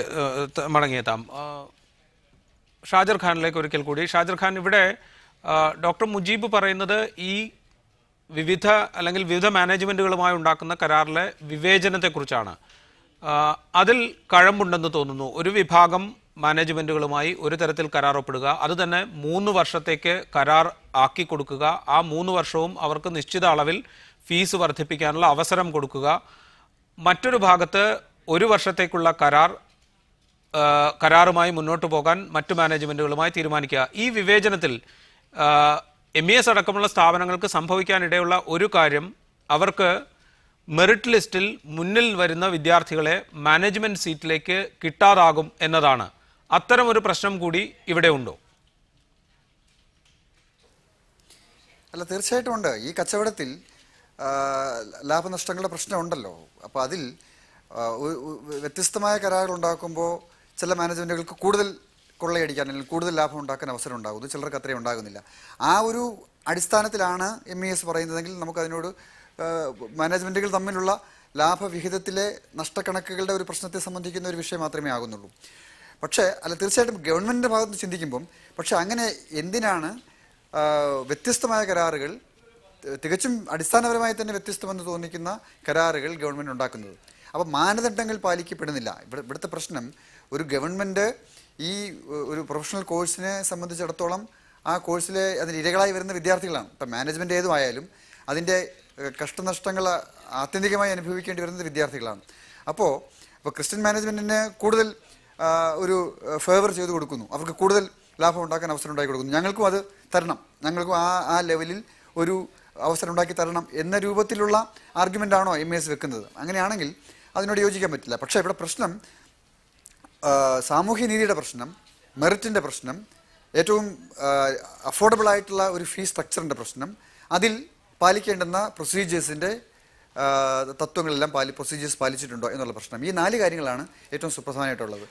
മടങ്ങിയെത്താം. ഷാജർ ഖാനിലേക്ക് ഒരിക്കൽ കൂടി. ഷാജർ ഖാൻ, ഇവിടെ ഡോക്ടർ മുജീബ് പറയുന്നത് ഈ വിവിധ മാനേജ്മെന്റുകളുമായി ഉണ്ടാക്കുന്ന കരാറിലെ വിവേചനത്തെക്കുറിച്ചാണ്. അതിൽ കഴമ്പുണ്ടെന്ന് തോന്നുന്നു. ഒരു വിഭാഗം മാനേജ്മെന്റുകളുമായി ഒരു തരത്തിൽ കരാർ ഒപ്പിടുക, അത് തന്നെ 3 വർഷത്തേക്ക് കരാർ ആക്കി കൊടുക്കുക, ആ 3 വർഷവും അവർക്ക് നിശ്ചിത അളവിൽ ഫീസ് വർദ്ധിപ്പിക്കാനുള്ള അവസരം കൊടുക്കുക. മറ്റൊരു ഭാഗത്ത് 1 വർഷത്തേക്കുള്ള കരാറുമായി മുന്നോട്ട് പോകാൻ മറ്റു മാനേജ്മെന്റുകളുമായി തീരുമാനിക്കുക. ഈ വിവേചനത്തിൽ MES അടക്കമുള്ള സ്ഥാപനങ്ങൾക്ക് സംഭവിക്കാനിടയുള്ള ഒരു കാര്യം, അവർക്ക് മെറിറ്റ് ലിസ്റ്റിൽ മുന്നിൽ വരുന്ന വിദ്യാർത്ഥികളെ മാനേജ്മെന്റ് സീറ്റിലേക്ക് കിട്ടാതാകും എന്നതാണ്. അത്തരമൊരു പ്രശ്നം കൂടി ഇവിടെ ഉണ്ടോ? അല്ല, തീർച്ചയായിട്ടും ഉണ്ട്. ഈ കച്ചവടത്തിൽ ലാഭനഷ്ടങ്ങളുടെ പ്രശ്നമുണ്ടല്ലോ. അപ്പോൾ അതിൽ വ്യത്യസ്തമായ കരാറുകൾ ഉണ്ടാക്കുമ്പോൾ ചില മാനേജ്മെൻറ്റുകൾക്ക് കൂടുതൽ കൊള്ളയടിക്കാൻ അല്ലെങ്കിൽ കൂടുതൽ ലാഭം ഉണ്ടാക്കാൻ അവസരം ഉണ്ടാകുന്നു, ചിലർക്ക് അത്രയും ഉണ്ടാകുന്നില്ല. ആ ഒരു അടിസ്ഥാനത്തിലാണ് MES പറയുന്നതെങ്കിൽ നമുക്കതിനോട് മാനേജ്മെൻറ്റുകൾ തമ്മിലുള്ള ലാഭവിഹിതത്തിലെ നഷ്ടക്കണക്കുകളുടെ ഒരു പ്രശ്നത്തെ സംബന്ധിക്കുന്ന ഒരു വിഷയം മാത്രമേ ആകുന്നുള്ളൂ. പക്ഷേ തീർച്ചയായിട്ടും ഗവൺമെൻറ്റിൻ്റെ ഭാഗത്ത് ചിന്തിക്കുമ്പം അങ്ങനെ എന്തിനാണ് വ്യത്യസ്തമായ കരാറുകൾ, തികച്ചും അടിസ്ഥാനപരമായി തന്നെ വ്യത്യസ്തമെന്ന് തോന്നിക്കുന്ന കരാറുകൾ ഗവൺമെൻറ് ഉണ്ടാക്കുന്നത്? അപ്പോൾ മാനദണ്ഡങ്ങൾ പാലിക്കപ്പെടുന്നില്ല. ഇവിടുത്തെ പ്രശ്നം, ഒരു ഗവൺമെൻറ് ഈ ഒരു പ്രൊഫഷണൽ കോഴ്സിനെ സംബന്ധിച്ചിടത്തോളം ആ കോഴ്സിലെ അതിന് ഇരകളായി വരുന്ന വിദ്യാർത്ഥികളാണ്. ഇപ്പം മാനേജ്മെൻറ്റ് ഏതുമായാലും അതിൻ്റെ കഷ്ടനഷ്ടങ്ങൾ ആത്യന്തികമായി അനുഭവിക്കേണ്ടി വരുന്നത് വിദ്യാർത്ഥികളാണ്. അപ്പോൾ ക്രിസ്ത്യൻ മാനേജ്മെൻറ്റിന് കൂടുതൽ ഒരു ഫേവർ ചെയ്ത് കൊടുക്കുന്നു, അവർക്ക് കൂടുതൽ ലാഭം ഉണ്ടാക്കാൻ അവസരം ഉണ്ടാക്കി കൊടുക്കുന്നു, ഞങ്ങൾക്കും അത് തരണം, ഞങ്ങൾക്കും ആ ലെവലിൽ ഒരു അവസരം ഉണ്ടാക്കി തരണം എന്ന രൂപത്തിലുള്ള ആർഗ്യുമെൻ്റാണോ MES വെക്കുന്നത്? അങ്ങനെയാണെങ്കിൽ അതിനോട് യോജിക്കാൻ പറ്റില്ല. പക്ഷേ ഇവിടെ പ്രശ്നം സാമൂഹ്യനീതിയുടെ പ്രശ്നം, മെറിറ്റിൻ്റെ പ്രശ്നം, ഏറ്റവും അഫോർഡബിൾ ആയിട്ടുള്ള ഒരു ഫീസ് സ്ട്രക്ചറിൻ്റെ പ്രശ്നം, അതിൽ പാലിക്കേണ്ടുന്ന പ്രൊസീജിയേഴ്സിൻ്റെ തത്വങ്ങളെല്ലാം പ്രൊസീജിയേഴ്സ് പാലിച്ചിട്ടുണ്ടോ എന്നുള്ള പ്രശ്നം. ഈ 4 കാര്യങ്ങളാണ് ഏറ്റവും സുപ്രധാനമായിട്ടുള്ളത്.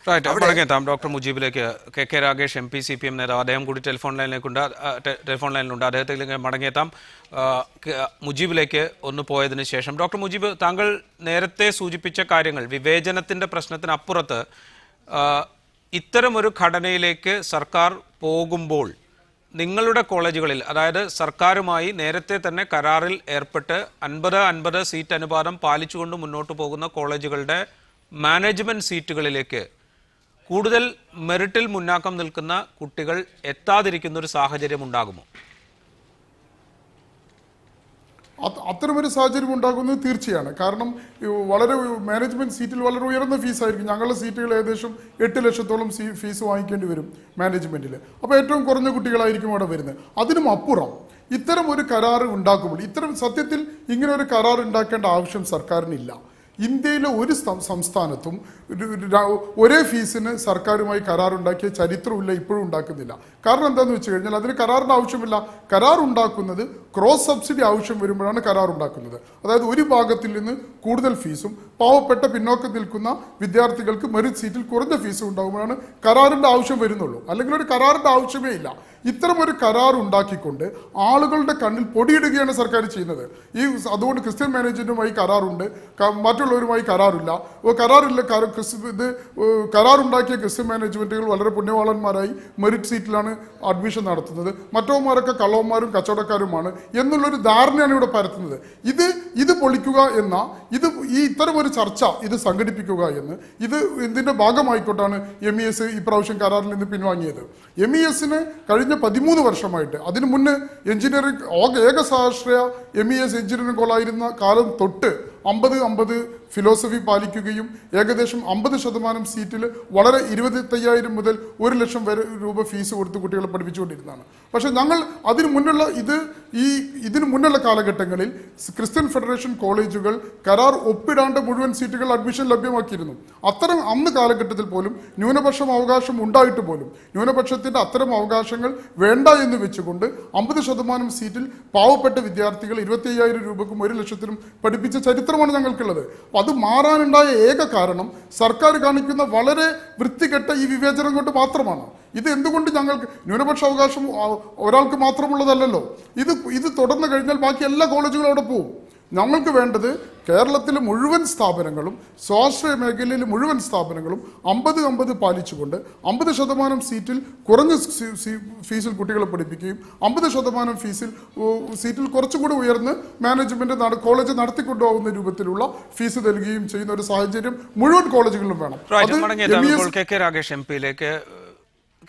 ഡോക്ടർ മുജീബിലേക്ക് KK രാഗേഷ് MP CPM നേതാവ്, അദ്ദേഹം കൂടി ടെലിഫോൺ ലൈനിലുണ്ട്. അദ്ദേഹത്തിലേക്ക് മടങ്ങിയെത്താം. മുജീബിലേക്ക് ഒന്ന് പോയതിന് ശേഷം, ഡോക്ടർ മുജീബ്, താങ്കൾ നേരത്തെ സൂചിപ്പിച്ച കാര്യങ്ങൾ, വിവേചനത്തിൻ്റെ പ്രശ്നത്തിനപ്പുറത്ത് ഇത്തരമൊരു ഘടനയിലേക്ക് സർക്കാർ പോകുമ്പോൾ നിങ്ങളുടെ കോളേജുകളിൽ, അതായത് സർക്കാരുമായി നേരത്തെ തന്നെ കരാറിൽ ഏർപ്പെട്ട് 50-50 സീറ്റ് അനുപാതം പാലിച്ചുകൊണ്ട് മുന്നോട്ട് പോകുന്ന കോളേജുകളുടെ മാനേജ്മെന്റ് സീറ്റുകളിലേക്ക് കൂടുതൽ മെറിറ്റിൽ മുന്നാക്കം നിൽക്കുന്ന കുട്ടികൾ എത്താതിരിക്കുന്ന ഒരു സാഹചര്യം ഉണ്ടാകുമോ? അത്തരമൊരു സാഹചര്യം ഉണ്ടാകുന്നത് തീർച്ചയാണ്. കാരണം വളരെ മാനേജ്മെന്റ് സീറ്റിൽ വളരെ ഉയർന്ന ഫീസായിരിക്കും. ഞങ്ങളുടെ സീറ്റുകൾ ഏകദേശം 8 ലക്ഷത്തോളം ഫീസ് വാങ്ങിക്കേണ്ടി വരും മാനേജ്മെന്റിൽ. അപ്പോൾ ഏറ്റവും കുറഞ്ഞ കുട്ടികളായിരിക്കും അവിടെ വരുന്നത്. അതിനും അപ്പുറം ഇത്തരം ഒരു കരാർ ഉണ്ടാക്കുമ്പോൾ സത്യത്തിൽ ഇങ്ങനെ ഒരു കരാർ ഉണ്ടാക്കേണ്ട ആവശ്യം സർക്കാരിനില്ല. ഇന്ത്യയിലെ ഒരു സംസ്ഥാനത്തും ഒരേ ഫീസിന് സർക്കാരുമായി കരാറുണ്ടാക്കിയ ചരിത്രമില്ല, ഇപ്പോഴും ഉണ്ടാക്കുന്നില്ല. കാരണം എന്താണെന്ന് വെച്ച് കഴിഞ്ഞാൽ അതിന് കരാറിൻ്റെ ആവശ്യമില്ല. കരാർ ഉണ്ടാക്കുന്നത് ക്രോസ് സബ്സിഡി ആവശ്യം വരുമ്പോഴാണ് കരാർ ഉണ്ടാക്കുന്നത്. അതായത് ഒരു ഭാഗത്തിൽ നിന്ന് കൂടുതൽ ഫീസും പാവപ്പെട്ട പിന്നോക്കം നിൽക്കുന്ന വിദ്യാർത്ഥികൾക്ക് മെറിറ്റ് സീറ്റിൽ കുറഞ്ഞ ഫീസും ഉണ്ടാകുമ്പോഴാണ് കരാറിൻ്റെ ആവശ്യം വരുന്നുള്ളൂ. അല്ലെങ്കിൽ ഒരു കരാറിൻ്റെ ആവശ്യമേ ഇല്ല. ഇത്തരം ഒരു കരാർ ഉണ്ടാക്കിക്കൊണ്ട് ആളുകളുടെ കണ്ണിൽ പൊടിയിടുകയാണ് സർക്കാർ ചെയ്യുന്നത്. അതുകൊണ്ട് ക്രിസ്ത്യൻ മാനേജ്മെന്റുമായി കരാറുണ്ട്, മറ്റുള്ളവരുമായി കരാറില്ല. കരാറുണ്ടാക്കിയ ക്രിസ്ത്യൻ മാനേജ്മെന്റുകൾ വളരെ പുണ്യവാളന്മാരായി മെറിറ്റ് സീറ്റിലാണ് അഡ്മിഷൻ നടത്തുന്നത്. മറ്റവന്മാരൊക്കെ കള്ളവന്മാരും കച്ചവടക്കാരുമാണ് എന്നുള്ളൊരു ധാരണയാണ് ഇവിടെ പരത്തുന്നത്. ഇത് പൊളിക്കുക എന്ന ഇത്തരം ഒരു ചർച്ച ഇത് സംഘടിപ്പിക്കുക എന്ന് ഇതിന്റെ ഭാഗമായിക്കൊണ്ടാണ് MES ഇപ്രാവശ്യം കരാറിൽ നിന്ന് പിൻവാങ്ങിയത്. MESന് കഴിഞ്ഞ 13 വർഷമായിട്ട്, അതിനു മുന്നേ എഞ്ചിനീയറിംഗ് ഏകസാശ്രയ MES എഞ്ചിനീയറിംഗ് കോളായിരുന്ന കാലം തൊട്ട് 50-50 ഫിലോസഫി പാലിക്കുകയും ഏകദേശം 50% സീറ്റിൽ വളരെ 25,000 മുതൽ 1 ലക്ഷം വരെ രൂപ ഫീസ് കൊടുത്ത് കുട്ടികളെ പഠിപ്പിച്ചുകൊണ്ടിരുന്നതാണ്. പക്ഷെ ഞങ്ങൾ ഇതിനു മുന്നുള്ള കാലഘട്ടങ്ങളിൽ ക്രിസ്ത്യൻ ഫെഡറേഷൻ കോളേജുകൾ കരാർ ഒപ്പിടാണ്ട് മുഴുവൻ സീറ്റുകൾ അഡ്മിഷൻ ലഭ്യമാക്കിയിരുന്നു. അന്ന് കാലഘട്ടത്തിൽ പോലും ന്യൂനപക്ഷം അവകാശം ഉണ്ടായിട്ട് പോലും ന്യൂനപക്ഷത്തിന്റെ അത്തരം അവകാശങ്ങൾ വേണ്ട എന്ന് വെച്ചുകൊണ്ട് 50% സീറ്റിൽ പാവപ്പെട്ട വിദ്യാർത്ഥികൾ 25,000 രൂപക്കും 1 ലക്ഷത്തിനും പഠിപ്പിച്ച ചരിത്രമാണ് ഞങ്ങൾക്കുള്ളത്. അത് മാറാനുണ്ടായ ഏക കാരണം സർക്കാർ കാണിക്കുന്ന വളരെ വൃത്തികെട്ട ഈ വിവേചനം കൊണ്ട് മാത്രമാണ്. ഇത് എന്തുകൊണ്ട് ഞങ്ങൾക്ക് ന്യൂനപക്ഷ അവകാശം ഒരാൾക്ക് മാത്രമുള്ളതല്ലല്ലോ. ഇത് തുടർന്ന് കഴിഞ്ഞാൽ ബാക്കി എല്ലാ കോളേജുകളും അവിടെ പോകും. ഞങ്ങൾക്ക് വേണ്ടത് കേരളത്തിലെ മുഴുവൻ സ്ഥാപനങ്ങളും സ്വാശ്രയ മേഖലയിലെ മുഴുവൻ സ്ഥാപനങ്ങളും 50-50 പാലിച്ചുകൊണ്ട് 50% സീറ്റിൽ കുറഞ്ഞ ഫീസിൽ കുട്ടികളെ പഠിപ്പിക്കുകയും 50% സീറ്റിൽ കുറച്ചുകൂടി ഉയർന്ന് മാനേജ്മെന്റ് കോളേജ് നടത്തിക്കൊണ്ടുപോകുന്ന രൂപത്തിലുള്ള ഫീസ് നൽകുകയും ചെയ്യുന്ന ഒരു സാഹചര്യം മുഴുവൻ കോളേജുകളിലും വേണം.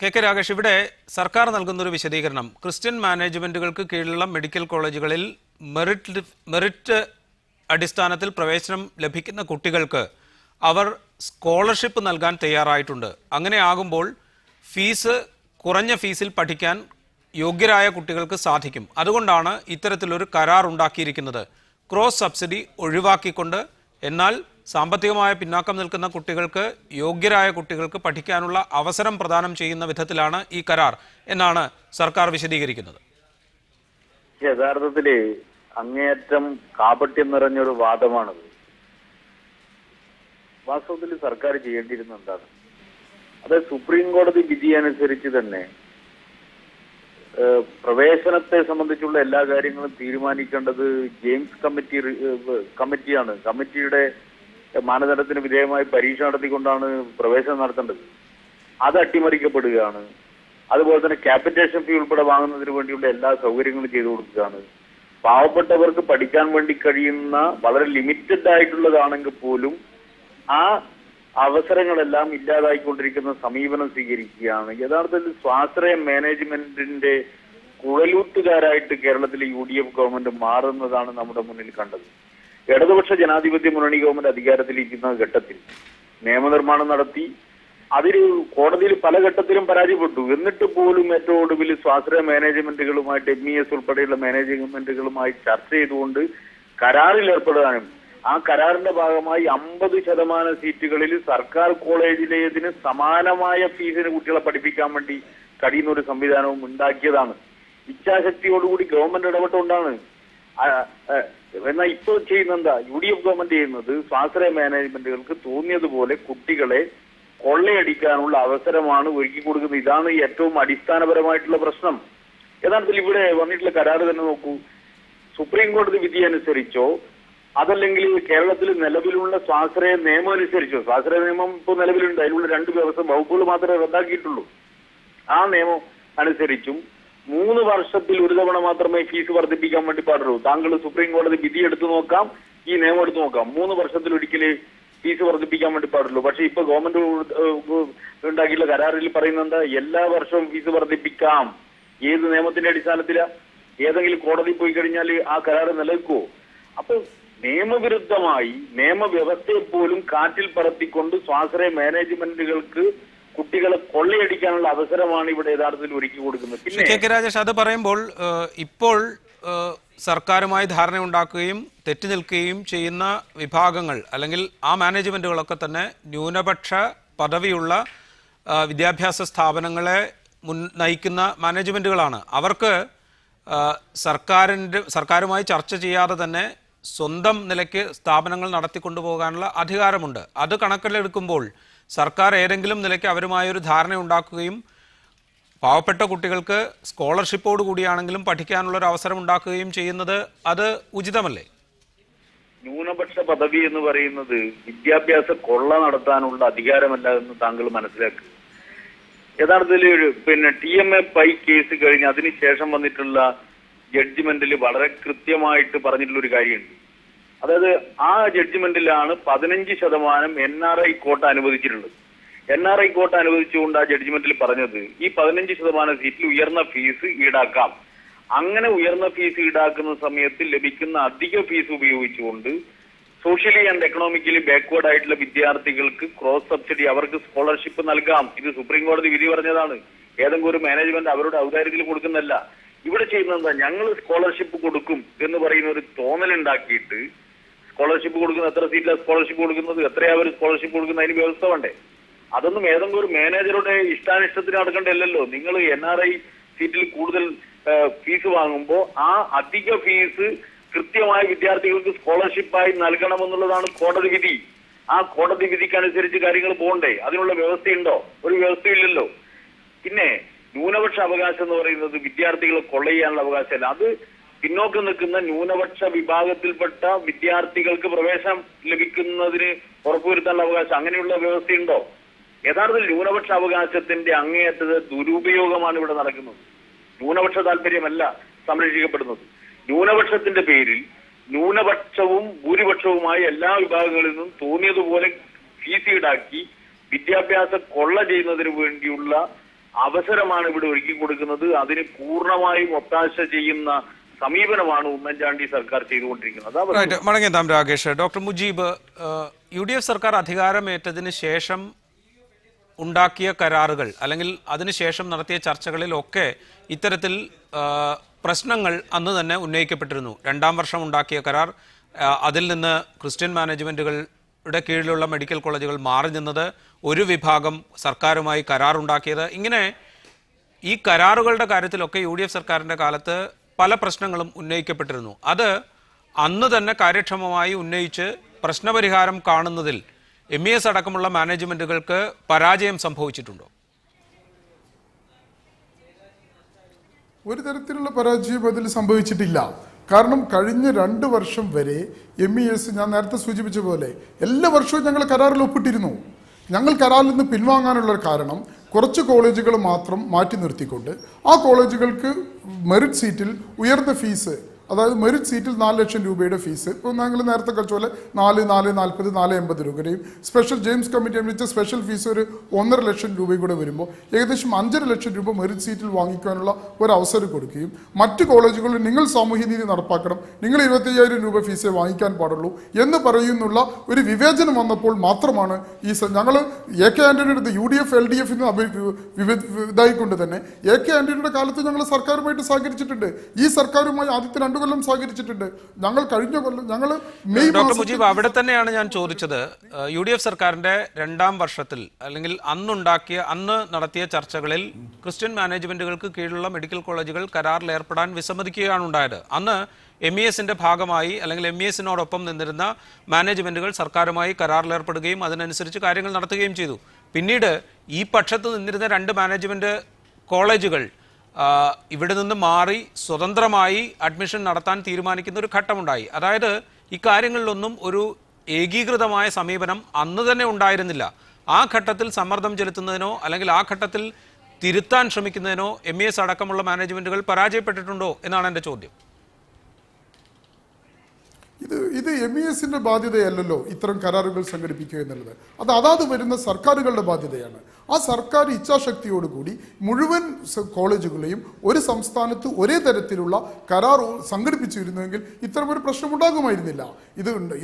കെ രാഗേഷ്, ഇവിടെ സർക്കാർ നൽകുന്ന ഒരു വിശദീകരണം, ക്രിസ്ത്യൻ മാനേജ്മെന്റുകൾക്ക് കീഴിലുള്ള മെഡിക്കൽ കോളേജുകളിൽ മെറിറ്റ് അടിസ്ഥാനത്തിൽ പ്രവേശനം ലഭിക്കുന്ന കുട്ടികൾക്ക് അവർ സ്കോളർഷിപ്പ് നൽകാൻ തയ്യാറായിട്ടുണ്ട്. അങ്ങനെ ആകുമ്പോൾ കുറഞ്ഞ ഫീസിൽ പഠിക്കാൻ യോഗ്യരായ കുട്ടികൾക്ക് സാധിക്കും. അതുകൊണ്ടാണ് ഇത്തരത്തിലൊരു കരാർ ഉണ്ടാക്കിയിരിക്കുന്നത്. ക്രോസ് സബ്സിഡി ഒഴിവാക്കിക്കൊണ്ട്, എന്നാൽ സാമ്പത്തികമായ പിന്നാക്കം നിൽക്കുന്ന കുട്ടികൾക്ക്, യോഗ്യരായ കുട്ടികൾക്ക് പഠിക്കാനുള്ള അവസരം പ്രദാനം ചെയ്യുന്ന വിധത്തിലാണ് ഈ കരാർ എന്നാണ് സർക്കാർ വിശദീകരിക്കുന്നത്. യഥാർത്ഥത്തില് അങ്ങേയറ്റം കാപട്യം നിറഞ്ഞൊരു വാദമാണത്. വാസ്തവത്തിൽ സർക്കാർ ചെയ്യേണ്ടിയിരുന്ന എന്താണ്? അത് സുപ്രീം കോടതി വിധി അനുസരിച്ച് തന്നെ പ്രവേശനത്തെ സംബന്ധിച്ചുള്ള എല്ലാ കാര്യങ്ങളും തീരുമാനിക്കേണ്ടത് ജെയിംസ് കമ്മിറ്റിയാണ്. കമ്മിറ്റിയുടെ മാനദണ്ഡത്തിന് വിധേയമായി പരീക്ഷ നടത്തിക്കൊണ്ടാണ് പ്രവേശനം നടത്തേണ്ടത്. അത് അട്ടിമറിക്കപ്പെടുകയാണ്. അതുപോലെ തന്നെ ക്യാപിറ്റേഷൻ ഫീ ഉൾപ്പെടെ വാങ്ങുന്നതിന് വേണ്ടിയുള്ള എല്ലാ സൗകര്യങ്ങളും ചെയ്തു കൊടുക്കുകയാണ്. പാവപ്പെട്ടവർക്ക് പഠിക്കാൻ വേണ്ടി കഴിയുന്ന വളരെ ലിമിറ്റഡ് ആയിട്ടുള്ളതാണെങ്കിൽ പോലും ആ അവസരങ്ങളെല്ലാം ഇല്ലാതായിക്കൊണ്ടിരിക്കുന്ന സമീപനം സ്വീകരിക്കുകയാണ്. യഥാർത്ഥത്തിൽ സ്വാശ്രയ മാനേജ്മെന്റിന്റെ കുഴലൂട്ടുകാരായിട്ട് കേരളത്തിലെ UDF ഗവൺമെന്റ് മാറുന്നതാണ് നമ്മുടെ മുന്നിൽ കണ്ടത്. ഇടതുപക്ഷ ജനാധിപത്യ മുന്നണി ഗവൺമെന്റ് അധികാരത്തിലിരിക്കുന്ന ഘട്ടത്തിൽ നിയമനിർമ്മാണം നടത്തി. അതിൽ കോടതിയിൽ പല ഘട്ടത്തിലും പരാജയപ്പെട്ടു. എന്നിട്ട് പോലും ഏറ്റവും ഒടുവിൽ സ്വാശ്രയ മാനേജ്മെന്റുകളുമായിട്ട് MES ഉൾപ്പെടെയുള്ള മാനേജ്മെന്റുകളുമായി ചർച്ച ചെയ്തുകൊണ്ട് കരാറിൽ ഏർപ്പെടാനും ആ കരാറിന്റെ ഭാഗമായി 50% സീറ്റുകളിൽ സർക്കാർ കോളേജിലേതിന് സമാനമായ ഫീസിന് കുട്ടികളെ പഠിപ്പിക്കാൻ വേണ്ടി കഴിയുന്ന ഒരു സംവിധാനവും ഉണ്ടാക്കിയതാണ്. ഇച്ഛാശക്തിയോടുകൂടി ഗവൺമെന്റ് ഇടപെട്ടുകൊണ്ടാണ്. എന്നാൽ ഇപ്പോൾ ചെയ്യുന്ന എന്താ? UDF ഗവൺമെന്റ് ചെയ്യുന്നത് സ്വാശ്രയ മാനേജ്മെന്റുകൾക്ക് തോന്നിയതുപോലെ കുട്ടികളെ കൊള്ളയടിക്കാനുള്ള അവസരമാണ് ഒരുക്കി കൊടുക്കുന്നത്. ഇതാണ് ഏറ്റവും അടിസ്ഥാനപരമായിട്ടുള്ള പ്രശ്നം. യഥാർത്ഥത്തിൽ ഇവിടെ വന്നിട്ടുള്ള കരാറ് തന്നെ നോക്കൂ. സുപ്രീം കോടതി വിധി അനുസരിച്ചോ അതല്ലെങ്കിൽ കേരളത്തിൽ നിലവിലുള്ള സ്വാശ്രയ നിയമം അനുസരിച്ചോ, സ്വാശ്രയ നിയമം ഇപ്പോൾ നിലവിലുണ്ട്, അതിലുള്ള 2 വകുപ്പുകൾ മാത്രമേ റദ്ദാക്കിയിട്ടുള്ളൂ. ആ നിയമം അനുസരിച്ചും 3 വർഷത്തിൽ ഒരു തവണ മാത്രമേ ഫീസ് വർദ്ധിപ്പിക്കാൻ വേണ്ടി പാടുള്ളൂ. താങ്കൾ സുപ്രീം കോടതി വിധി എടുത്തു നോക്കാം, ഈ നിയമം എടുത്തു നോക്കാം. 3 വർഷത്തിൽ ഒരിക്കലേ ഫീസ് വർദ്ധിപ്പിക്കാൻ വേണ്ടി പാടുള്ളൂ. പക്ഷെ ഇപ്പൊ ഗവൺമെന്റ് ഉണ്ടാക്കിയിട്ടുള്ള കരാറിൽ പറയുന്നത് എന്താ? എല്ലാ വർഷവും ഫീസ് വർദ്ധിപ്പിക്കാം. ഏത് നിയമത്തിന്റെ അടിസ്ഥാനത്തിലാ? ഏതെങ്കിലും കോടതി പോയി കഴിഞ്ഞാൽ ആ കരാർ നിലനിൽക്കുമോ? അപ്പൊ നിയമവിരുദ്ധമായി നിയമവ്യവസ്ഥയെ പോലും കാറ്റിൽ പറത്തിക്കൊണ്ട് സ്വാശ്രയ മാനേജ്മെന്റുകൾക്ക് കുട്ടികളെ കൊള്ളയടിക്കാനുള്ള അവസരമാണ് ഇവിടെ യഥാർത്ഥത്തിൽ ഒരുക്കി കൊടുക്കുന്നത്. പിന്നെ കെ രാജേഷ്, അത് പറയുമ്പോൾ ഇപ്പോൾ സർക്കാരുമായി ധാരണയുണ്ടാക്കുകയും തെറ്റി നിൽക്കുകയും ചെയ്യുന്ന വിഭാഗങ്ങൾ അല്ലെങ്കിൽ ആ മാനേജ്മെന്റുകളൊക്കെ തന്നെ ന്യൂനപക്ഷ പദവിയുള്ള വിദ്യാഭ്യാസ സ്ഥാപനങ്ങളെ നയിക്കുന്ന മാനേജ്മെന്റുകളാണ്. അവർക്ക് സർക്കാരുമായി ചർച്ച ചെയ്യാതെ തന്നെ സ്വന്തം നിലയ്ക്ക് സ്ഥാപനങ്ങൾ നടത്തിക്കൊണ്ടുപോകാനുള്ള അധികാരമുണ്ട്. അത് കണക്കിലെടുക്കുമ്പോൾ സർക്കാർ ഏതെങ്കിലും നിലയ്ക്ക് അവരുമായൊരു ധാരണ ഉണ്ടാക്കുകയും പാവപ്പെട്ട കുട്ടികൾക്ക് സ്കോളർഷിപ്പോട് കൂടിയാണെങ്കിലും പഠിക്കാനുള്ള ഒരു അവസരം ഉണ്ടാക്കുകയും ചെയ്യുന്നത് അത് ഉചിതമല്ലേ? ന്യൂനപക്ഷ പദവി എന്ന് പറയുന്നത് വിദ്യാഭ്യാസ കൊള്ള നടത്താനുള്ള അധികാരമല്ല എന്ന് താങ്കൾ മനസ്സിലാക്കുക. യഥാർത്ഥത്തിൽ TMA പൈ കേസ് കഴിഞ്ഞ് അതിനുശേഷം വന്നിട്ടുള്ള ജഡ്ജ്മെന്റിൽ വളരെ കൃത്യമായിട്ട് പറഞ്ഞിട്ടുള്ള ഒരു കാര്യമുണ്ട്. അതായത് ആ ജഡ്ജ്മെന്റിലാണ് 15% NRI കോട്ട അനുവദിച്ചിട്ടുള്ളത്. NRI കോട്ട അനുവദിച്ചുകൊണ്ട് ആ ജഡ്ജ്മെന്റിൽ പറഞ്ഞത് ഈ 15% സീറ്റിൽ ഉയർന്ന ഫീസ് ഈടാക്കാം. അങ്ങനെ ഉയർന്ന ഫീസ് ഈടാക്കുന്ന സമയത്ത് ലഭിക്കുന്ന അധിക ഫീസ് ഉപയോഗിച്ചുകൊണ്ട് സോഷ്യലി ആൻഡ് എക്കണോമിക്കലി ബാക്ക്വേർഡ് ആയിട്ടുള്ള വിദ്യാർത്ഥികൾക്ക് ക്രോസ് സബ്സിഡി, അവർക്ക് സ്കോളർഷിപ്പ് നൽകാം. ഇത് സുപ്രീം കോടതി വിധി പറഞ്ഞതാണ്. ഏതെങ്കിലും ഒരു മാനേജ്മെന്റ് അവരുടെ ഔദാര്യത്തിൽ കൊടുക്കുന്നതല്ല. ഇവിടെ ചെയ്യുന്നത് എന്താ, ഞങ്ങൾ സ്കോളർഷിപ്പ് കൊടുക്കും എന്ന് പറയുന്ന ഒരു തോന്നലുണ്ടാക്കിയിട്ട് സ്കോളർഷിപ്പ് കൊടുക്കുന്ന എത്ര സീറ്റിലാണ് സ്കോളർഷിപ്പ് കൊടുക്കുന്നത്, എത്രയാ അവർ സ്കോളർഷിപ്പ് കൊടുക്കുന്ന, അതിന് വ്യവസ്ഥ വേണ്ടേ? അതൊന്നും ഏതെങ്കിലും ഒരു മാനേജറുടെ ഇഷ്ടാനിഷ്ടത്തിന് നടക്കേണ്ടല്ലോ. നിങ്ങൾ NRI സീറ്റിൽ കൂടുതൽ ഫീസ് വാങ്ങുമ്പോൾ ആ അധിക ഫീസ് കൃത്യമായ വിദ്യാർത്ഥികൾക്ക് സ്കോളർഷിപ്പായി നൽകണമെന്നുള്ളതാണ് കോടതി വിധി. ആ കോടതി വിധിക്കനുസരിച്ച് കാര്യങ്ങൾ പോകണ്ടേ? അതിനുള്ള വ്യവസ്ഥയുണ്ടോ? ഒരു വ്യവസ്ഥയില്ലല്ലോ. പിന്നെ ന്യൂനപക്ഷ അവകാശം എന്ന് പറയുന്നത് വിദ്യാർത്ഥികളെ കൊള്ളയാനുള്ള അവകാശമല്ല. അത് പിന്നോക്കം നിൽക്കുന്ന ന്യൂനപക്ഷ വിഭാഗത്തിൽപ്പെട്ട വിദ്യാർത്ഥികൾക്ക് പ്രവേശനം ലഭിക്കുന്നതിന് ഉറപ്പുവരുത്താനുള്ള അവകാശം, അങ്ങനെയുള്ള വ്യവസ്ഥയുണ്ടോ? യഥാർത്ഥത്തിൽ ന്യൂനപക്ഷ അവകാശത്തിന്റെ അങ്ങേയറ്റത് ദുരുപയോഗമാണ് ഇവിടെ നടക്കുന്നത്. ന്യൂനപക്ഷ താല്പര്യമല്ല സംരക്ഷിക്കപ്പെടുന്നത്. ന്യൂനപക്ഷത്തിന്റെ പേരിൽ ന്യൂനപക്ഷവും ഭൂരിപക്ഷവുമായ എല്ലാ വിഭാഗങ്ങളിൽ നിന്നും തോന്നിയതുപോലെ ഫീസ് ഈടാക്കി വിദ്യാഭ്യാസ കൊള്ള ചെയ്യുന്നതിന് വേണ്ടിയുള്ള അവസരമാണ് ഇവിടെ ഒരുക്കി കൊടുക്കുന്നത്. അതിന് പൂർണ്ണമായും ഒത്താശ ചെയ്യുന്ന സമീപനമാണ് ഉമ്മൻചാണ്ടി സർക്കാർ ചെയ്തുകൊണ്ടിരിക്കുന്നത്. മടങ്ങിയെത്താം രാകേഷ്. ഡോക്ടർ മുജീബ്, UDF സർക്കാർ അധികാരമേറ്റതിന് ശേഷം ഉണ്ടാക്കിയ കരാറുകൾ അല്ലെങ്കിൽ അതിനുശേഷം നടത്തിയ ചർച്ചകളിലൊക്കെ ഇത്തരത്തിൽ പ്രശ്നങ്ങൾ അന്ന് തന്നെ ഉന്നയിക്കപ്പെട്ടിരുന്നു. 2ാം വർഷം ഉണ്ടാക്കിയ കരാർ, അതിൽ നിന്ന് ക്രിസ്ത്യൻ മാനേജ്മെന്റുകളുടെ കീഴിലുള്ള മെഡിക്കൽ കോളേജുകൾ മാറി നിന്നത്, ഒരു വിഭാഗം സർക്കാരുമായി കരാറുണ്ടാക്കിയത്, ഇങ്ങനെ ഈ കരാറുകളുടെ കാര്യത്തിലൊക്കെ UDF സർക്കാരിൻ്റെ കാലത്ത് പല പ്രശ്നങ്ങളും ഉന്നയിക്കപ്പെട്ടിരുന്നു. അത് അന്ന് തന്നെ കാര്യക്ഷമമായി ഉന്നയിച്ച് പ്രശ്നപരിഹാരം കാണുന്നതിൽ MES അടക്കമുള്ള മാനേജ്മെന്റുകൾക്ക് പരാജയം സംഭവിച്ചിട്ടുണ്ടോ? ഒരു തരത്തിലുള്ള പരാജയം അതിൽ സംഭവിച്ചിട്ടില്ല. കാരണം കഴിഞ്ഞ 2 വർഷം വരെ MES, ഞാൻ നേരത്തെ സൂചിപ്പിച്ച പോലെ, എല്ലാ വർഷവും ഞങ്ങൾ കരാറിൽ ഒപ്പിട്ടിരുന്നു. ഞങ്ങൾ കരാറിൽ നിന്ന് പിൻവാങ്ങാനുള്ള കാരണം കുറച്ച് കോളേജുകൾ മാത്രം മാറ്റി നിർത്തിക്കൊണ്ട് ആ കോളേജുകൾക്ക് മെറിറ്റ് സീറ്റിൽ ഉയർന്ന ഫീസ്, അതായത് മെറിറ്റ് സീറ്റിൽ 4 ലക്ഷം രൂപയുടെ ഫീസ്, ഇപ്പോൾ ഞങ്ങൾ നേരത്തെ കളിച്ച പോലെ 4,40, 4,80 രൂപയും, സ്പെഷ്യൽ ജെയിംസ് കമ്മിറ്റി അനുവദിച്ച സ്പെഷ്യൽ ഫീസ് ഒരു 1.5 ലക്ഷം രൂപയും കൂടെ വരുമ്പോൾ ഏകദേശം 5.5 ലക്ഷം രൂപ മെറിറ്റ് സീറ്റിൽ വാങ്ങിക്കാനുള്ള ഒരു അവസരം കൊടുക്കുകയും മറ്റ് കോളേജുകളിൽ നിങ്ങൾ സാമൂഹ്യനീതി നടപ്പാക്കണം, നിങ്ങൾ 25,000 രൂപ ഫീസേ വാങ്ങിക്കാൻ പാടുള്ളൂ എന്ന് പറയുന്നുള്ള ഒരു വിവേചനം വന്നപ്പോൾ മാത്രമാണ് ഞങ്ങൾ AK ആന്റണിയുടെ അടുത്ത് UDF LDF ഇതായിക്കൊണ്ട് തന്നെ AK ആന്റണിയുടെ കാലത്ത് ഞങ്ങൾ സർക്കാരുമായിട്ട് സഹകരിച്ചിട്ടുണ്ട്. ഈ സർക്കാരുമായി ആദ്യത്തെ 2 കൊല്ലം സഹകരിച്ചിട്ടുണ്ട്. ഞങ്ങൾ കഴിഞ്ഞ കൊല്ലം ഞങ്ങൾ ഡോക്ടർ മുജീബ്, അവിടെ തന്നെയാണ് ഞാൻ ചോദിച്ചത്. UDF സർക്കാരിന്റെ 2ാം വർഷത്തിൽ അല്ലെങ്കിൽ അന്ന് നടത്തിയ ചർച്ചകളിൽ ക്രിസ്ത്യൻ മാനേജ്മെന്റുകൾക്ക് കീഴിലുള്ള മെഡിക്കൽ കോളേജുകൾ കരാറിൽ ഏർപ്പെടാൻ വിസമ്മതിക്കുകയാണ് ഉണ്ടായത്. അന്ന് MESന്റെ ഭാഗമായി അല്ലെങ്കിൽ MESനോടൊപ്പം നിന്നിരുന്ന മാനേജ്മെന്റുകൾ സർക്കാരുമായി കരാറിൽ ഏർപ്പെടുകയും അതിനനുസരിച്ച് കാര്യങ്ങൾ നടത്തുകയും ചെയ്തു. പിന്നീട് ഈ പക്ഷത്ത് നിന്നിരുന്ന 2 മാനേജ്മെന്റ് കോളേജുകൾ ഇവിടെ നിന്ന് മാറി സ്വതന്ത്രമായി അഡ്മിഷൻ നടത്താൻ തീരുമാനിക്കുന്ന ഒരു ഘട്ടമുണ്ടായി. അതായത് ഇക്കാര്യങ്ങളിലൊന്നും ഒരു ഏകീകൃതമായ സമീപനം അന്ന് തന്നെ ഉണ്ടായിരുന്നില്ല. ആ ഘട്ടത്തിൽ സമ്മർദ്ദം ചെലുത്തുന്നതിനോ അല്ലെങ്കിൽ ആ ഘട്ടത്തിൽ തിരുത്താൻ ശ്രമിക്കുന്നതിനോ MES അടക്കമുള്ള മാനേജ്മെന്റുകൾ പരാജയപ്പെട്ടിട്ടുണ്ടോ എന്നാണ് എൻ്റെ ചോദ്യം. ഇത് MESന്റെ ബാധ്യതയല്ലല്ലോ ഇത്തരം കരാറുകൾ സംഘടിപ്പിക്കുക എന്നുള്ളത്. അത് അതാത് വരുന്ന സർക്കാരുകളുടെ ബാധ്യതയാണ്. ആ സർക്കാർ ഇച്ഛാശക്തിയോടുകൂടി മുഴുവൻ കോളേജുകളെയും ഒരു സംസ്ഥാനത്ത് ഒരേ തരത്തിലുള്ള കരാർ സംഘടിപ്പിച്ചിരുന്നുവെങ്കിൽ ഇത്തരമൊരു പ്രശ്നം ഉണ്ടാകുമായിരുന്നില്ല.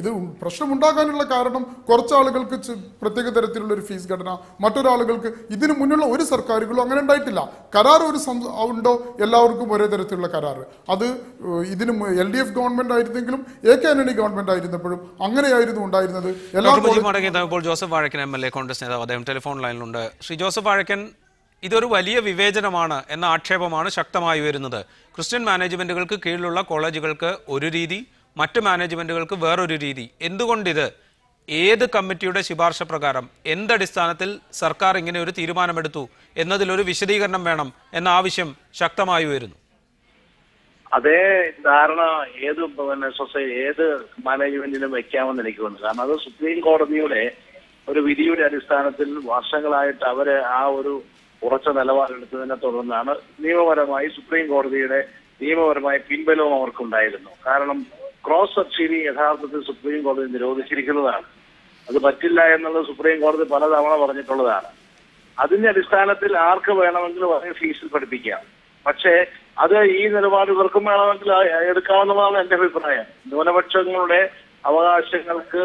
ഇത് പ്രശ്നമുണ്ടാകാനുള്ള കാരണം കുറച്ചാളുകൾക്ക് പ്രത്യേക തരത്തിലുള്ള ഒരു ഫീസ് ഘടന, മറ്റൊരാളുകൾക്ക് ഇതിനു മുന്നുള്ള ഒരു സർക്കാരുകളും അങ്ങനെ ഉണ്ടായിട്ടില്ല. കരാർ ഉണ്ടോ, എല്ലാവർക്കും ഒരേ തരത്തിലുള്ള കരാർ. അത് ഇതിന് LDF ഗവൺമെന്റ് ആയിരുന്നെങ്കിലും AK ആന്റണി ഗവൺമെന്റ് ആയിരുന്നപ്പോഴും അങ്ങനെയായിരുന്നു ഉണ്ടായിരുന്നത്. ഇപ്പോൾ ജോസഫ് വാഴക്കൻ MLA കോൺഗ്രസ് നേതാവ്, അദ്ദേഹം ടെലിഫോൺ ലൈനിലുണ്ട്. ശ്രീ ജോസഫ് വാഴക്കൻ, ഇതൊരു വലിയ വിവേചനമാണ് എന്ന ആക്ഷേപമാണ് ശക്തമായി വരുന്നത്. ക്രിസ്ത്യൻ മാനേജ്മെന്റുകൾക്ക് കീഴിലുള്ള കോളേജുകൾക്ക് ഒരു രീതി, മറ്റ് മാനേജ്മെന്റുകൾക്ക് വേറൊരു രീതി. എന്തുകൊണ്ടിത്? ഏത് കമ്മിറ്റിയുടെ ശുപാർശ പ്രകാരം, എന്തടിസ്ഥാനത്തിൽ സർക്കാർ ഇങ്ങനെ ഒരു തീരുമാനമെടുത്തു എന്നതിലൊരു വിശദീകരണം വേണം എന്ന ആവശ്യം ശക്തമായി വരുന്നു. അതേ ധാരണ ഏത് ഏത് മാനേജ്മെന്റിനും വെക്കാമെന്ന് എനിക്ക് തോന്നുന്നു. കാരണം അത് സുപ്രീം കോടതിയുടെ ഒരു വിധിയുടെ അടിസ്ഥാനത്തിൽ വർഷങ്ങളായിട്ട് അവര് ആ ഒരു ഉറച്ച നിലപാടെടുത്തതിനെ തുടർന്നാണ് നിയമപരമായി സുപ്രീം കോടതിയുടെ നിയമപരമായ പിൻബലവും അവർക്കുണ്ടായിരുന്നു. കാരണം ക്രോസ് സബ്സിഡി യഥാർത്ഥത്തിൽ സുപ്രീം കോടതി നിരോധിച്ചിരിക്കുന്നതാണ്. അത് പറ്റില്ല എന്നുള്ളത് സുപ്രീം കോടതി പലതവണ പറഞ്ഞിട്ടുള്ളതാണ്. അതിന്റെ അടിസ്ഥാനത്തിൽ ആർക്ക് വേണമെങ്കിലും അതേ ഫീസിൽ പഠിപ്പിക്കാം. പക്ഷേ അത് ഈ നിലപാട് ഇവർക്കും വേണമെങ്കിൽ എടുക്കാവുന്നതാണ് എന്റെ അഭിപ്രായം. ന്യൂനപക്ഷങ്ങളുടെ അവകാശങ്ങൾക്ക്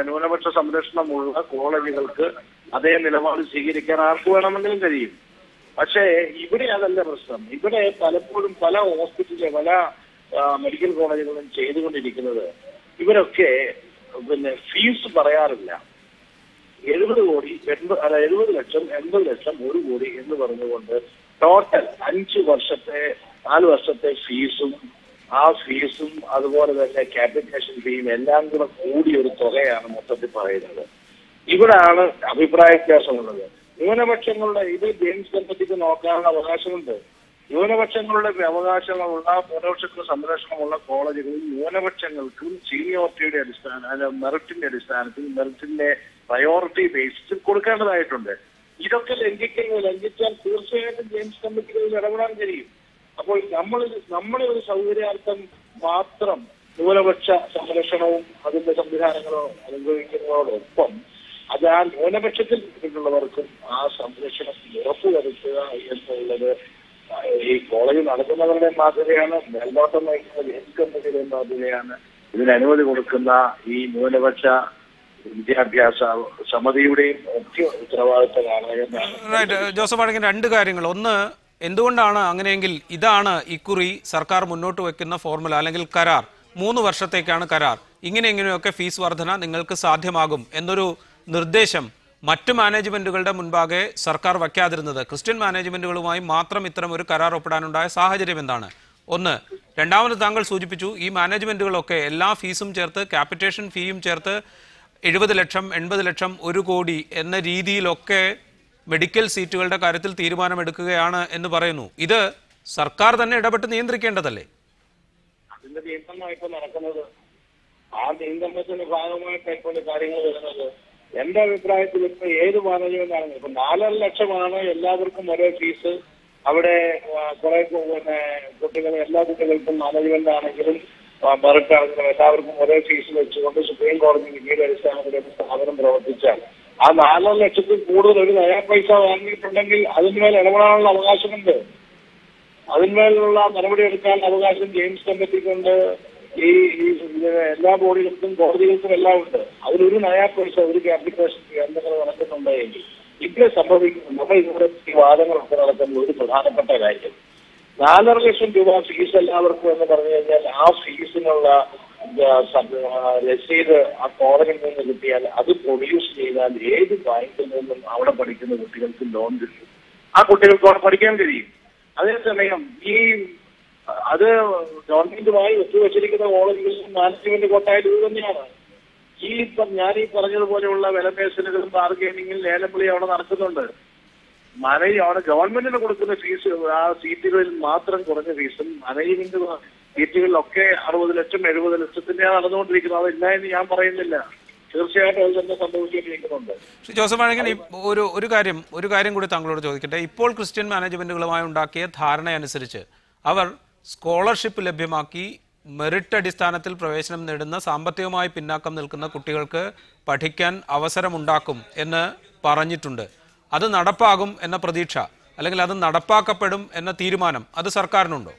ന്യൂനപക്ഷ സംരക്ഷണമുള്ള കോളേജുകൾക്ക് അതേ നിലപാട് സ്വീകരിക്കാൻ ആർക്ക് വേണമെങ്കിലും കഴിയും. പക്ഷേ ഇവിടെ അതല്ല പ്രശ്നം. ഇവിടെ പലപ്പോഴും പല പല മെഡിക്കൽ കോളേജുകളും ചെയ്തുകൊണ്ടിരിക്കുന്നത് ഇവരൊക്കെ ഫീസ് പറയാറില്ല. 70 കോടി 70 ലക്ഷം 80 ലക്ഷം 1 കോടി എന്ന് പറഞ്ഞുകൊണ്ട് ടോട്ടൽ 4 വർഷത്തെ ഫീസും അതുപോലെ തന്നെ ക്യാപിറ്റേഷൻ ഫീയും എല്ലാം കൂടെ കൂടിയ ഒരു തുകയാണ് മൊത്തത്തിൽ പറയുന്നത്. ഇവിടാണ് അഭിപ്രായ വ്യത്യാസമുള്ളത്. ന്യൂനപക്ഷങ്ങളുടെ ഇത് ജെയിംസ് കമ്പറ്റിക്ക് നോക്കാനുള്ള അവകാശമുണ്ട്. ന്യൂനപക്ഷങ്ങളുടെ അവകാശങ്ങളുള്ള ന്യൂനപക്ഷത്തിന് സംരക്ഷണമുള്ള കോളേജുകളിൽ ന്യൂനപക്ഷങ്ങൾക്കും സീനിയോറിറ്റിയുടെ മെറിറ്റിന്റെ അടിസ്ഥാനത്തിൽ മെറിറ്റിന്റെ പ്രയോറിറ്റി ബേസിൽ കൊടുക്കേണ്ടതായിട്ടുണ്ട്. ഇതൊക്കെ ലംഘിച്ചാൽ തീർച്ചയായിട്ടും ജെയിംസ് കമ്മിറ്റികളിൽ ഇടപെടാൻ കഴിയും. അപ്പോൾ നമ്മളെ ഒരു സൗകര്യാർത്ഥം മാത്രം ന്യൂനപക്ഷ സംരക്ഷണവും അതിന്റെ സംവിധാനങ്ങളോ അനുഭവിക്കുന്നതോടൊപ്പം അത് ആ ന്യൂനപക്ഷത്തിൽ പെട്ടിട്ടുള്ളവർക്കും ആ സംരക്ഷണം ഉറപ്പുവരുത്തുക എന്നുള്ളത് ഈ കോളേജ് നടത്തുന്നവരുടെ ബാധ്യതയാണ്. മേൽനോട്ടം നയിക്കുന്ന ജെയിംസ് കമ്മിറ്റിയുടെയും ബാധ്യതയാണ്. ഇതിന് അനുമതി കൊടുക്കുന്ന ഈ ന്യൂനപക്ഷ വിദ്യാഭ്യാസ സമിതിയുടെയും ഒക്കെ ഉത്തരവാദിത്തമാണ് എന്നാണ്. ജോസഫ് വാഴക്കൻ, 2 കാര്യങ്ങൾ. ഒന്ന്, എന്തുകൊണ്ടാണ് അങ്ങനെയെങ്കിൽ ഇതാണ് ഇക്കുറി സർക്കാർ മുന്നോട്ട് വെക്കുന്ന ഫോർമുല അല്ലെങ്കിൽ കരാർ, 3 വർഷത്തേക്കാണ് കരാർ, ഇങ്ങനെയൊക്കെ ഫീസ് വർധന നിങ്ങൾക്ക് സാധ്യമാകും എന്നൊരു നിർദ്ദേശം മറ്റു മാനേജ്മെന്റുകളുടെ മുൻപാകെ സർക്കാർ വയ്ക്കാതിരുന്നത്? ക്രിസ്ത്യൻ മാനേജ്മെന്റുകളുമായി മാത്രം ഇത്തരം ഒരു കരാർ ഒപ്പിടാനുണ്ടായ സാഹചര്യം എന്താണ്? ഒന്ന്. രണ്ടാമത്, താങ്കൾ സൂചിപ്പിച്ചു ഈ മാനേജ്മെന്റുകളൊക്കെ എല്ലാ ഫീസും ചേർത്ത് ക്യാപിറ്റേഷൻ ഫീയും ചേർത്ത് 70 ലക്ഷം 80 ലക്ഷം 1 കോടി എന്ന രീതിയിലൊക്കെ മെഡിക്കൽ സീറ്റുകളുടെ കാര്യത്തിൽ തീരുമാനമെടുക്കുകയാണ് എന്ന് പറയുന്നു. ഇത് സർക്കാർ തന്നെ ഇടപെട്ട് നിയന്ത്രിക്കേണ്ടതല്ലേ? അതിന്റെ നിയന്ത്രണമാണ് ഇപ്പൊ നടക്കുന്നത്. ആ നിയന്ത്രണത്തിന്റെ ഭാഗമായിട്ട് ഇപ്പോൾ കാര്യങ്ങൾ വരുന്നത്. എന്റെ അഭിപ്രായത്തിൽ ഇപ്പൊ ഏത് മാനേജ്മെന്റ് ആണെങ്കിലും ഇപ്പൊ 4.5 ലക്ഷമാണ് എല്ലാവർക്കും ഒരേ ഫീസ്. അവിടെ കുറെ കുട്ടികൾ എല്ലാ കുട്ടികൾക്കും മാനേജ്മെന്റ് ആണെങ്കിലും മെറിറ്റ് ആണെങ്കിലും എല്ലാവർക്കും ഒരേ ഫീസ് വെച്ചുകൊണ്ട് സുപ്രീം കോടതി വിധിയുടെ അടിസ്ഥാനത്തിൽ സ്ഥാപനം പ്രവർത്തിച്ചാൽ ആ 4.5 ലക്ഷത്തിൽ കൂടുതൽ ഒരു നയാ പൈസ വാങ്ങിയിട്ടുണ്ടെങ്കിൽ അതിന്മേൽ ഇടപെടാനുള്ള അവകാശമുണ്ട്. അതിന്മേലുള്ള നടപടി എടുക്കാൻ അവകാശം ജെയിംസ് കമ്മിറ്റിക്കുണ്ട്. ഈ എല്ലാ ബോഡികൾക്കും കോടതികൾക്കും എല്ലാം ഉണ്ട്. അതിലൊരു നയാ പൈസ ഒരു ക്യാപിറ്റേഷൻ എന്തെങ്കിലും നടക്കുന്നുണ്ടെങ്കിൽ ഇവിടെ സംഭവിക്കുന്നു. നമ്മൾ ഇവിടെ ഈ വാദങ്ങളൊക്കെ നടക്കുന്ന ഒരു പ്രധാനപ്പെട്ട കാര്യം 4.5 ലക്ഷം രൂപ ഫീസ് എല്ലാവർക്കും എന്ന് പറഞ്ഞു കഴിഞ്ഞാൽ ആ ഫീസിനുള്ള രസീത് ആ കോളേജിൽ നിന്ന് കിട്ടിയാൽ അത് പ്രൊഡ്യൂസ് ചെയ്താൽ ഏത് ബാങ്കിൽ നിന്നും അവിടെ പഠിക്കുന്ന കുട്ടികൾക്ക് ലോൺ കിട്ടും. ആ കുട്ടികൾക്ക് അവിടെ പഠിക്കാൻ കഴിയും. അതേസമയം അത് ഗവൺമെന്റുമായി ഒത്തുവച്ചിരിക്കുന്ന കോളേജുകളിൽ മാനേജ്മെന്റ് കോട്ടായിട്ട് ഇത് തന്നെയാണ്. ഞാൻ ഈ പറഞ്ഞതുപോലെയുള്ള വിലപേശലുകളും ബാർഗൈനിങ്ങും ലേലംവിളി അവിടെ നടക്കുന്നുണ്ട്. അവിടെ ഗവൺമെന്റിന് കൊടുക്കുന്ന ഫീസ് ആ സീറ്റുകളിൽ മാത്രം കുറഞ്ഞ ഫീസും മാനേജ്മെന്റ് സീറ്റുകളിലൊക്കെ 60 ലക്ഷം 70 ലക്ഷത്തിന്റെയാണ് നടന്നുകൊണ്ടിരിക്കുന്നത്. അതില്ല എന്ന് ഞാൻ പറയുന്നില്ല. തീർച്ചയായിട്ടും അത് തന്നെ സംഭവിച്ചുകൊണ്ടിരിക്കുന്നുണ്ട്. ജോസഫ് വാഴക്കൻ, ഒരു കാര്യം കൂടി താങ്കളോട് ചോദിക്കട്ടെ. ഇപ്പോൾ ക്രിസ്ത്യൻ മാനേജ്മെന്റുകളുമായി ഉണ്ടാക്കിയ ധാരണയനുസരിച്ച് അവർ സ്കോളർഷിപ്പ് ലഭ്യമാക്കി മെറിറ്റ് അടിസ്ഥാനത്തിൽ പ്രവേശനം നേടുന്ന സാമ്പത്തികമായി പിന്നാക്കം നിൽക്കുന്ന കുട്ടികൾക്ക് പഠിക്കാൻ അവസരമുണ്ടാക്കും എന്ന് പറഞ്ഞിട്ടുണ്ട്. അത് നടപ്പാകും എന്ന പ്രതീക്ഷ അല്ലെങ്കിൽ അത് നടപ്പാക്കപ്പെടും എന്ന തീരുമാനം അത് സർക്കാരിനുണ്ടോ?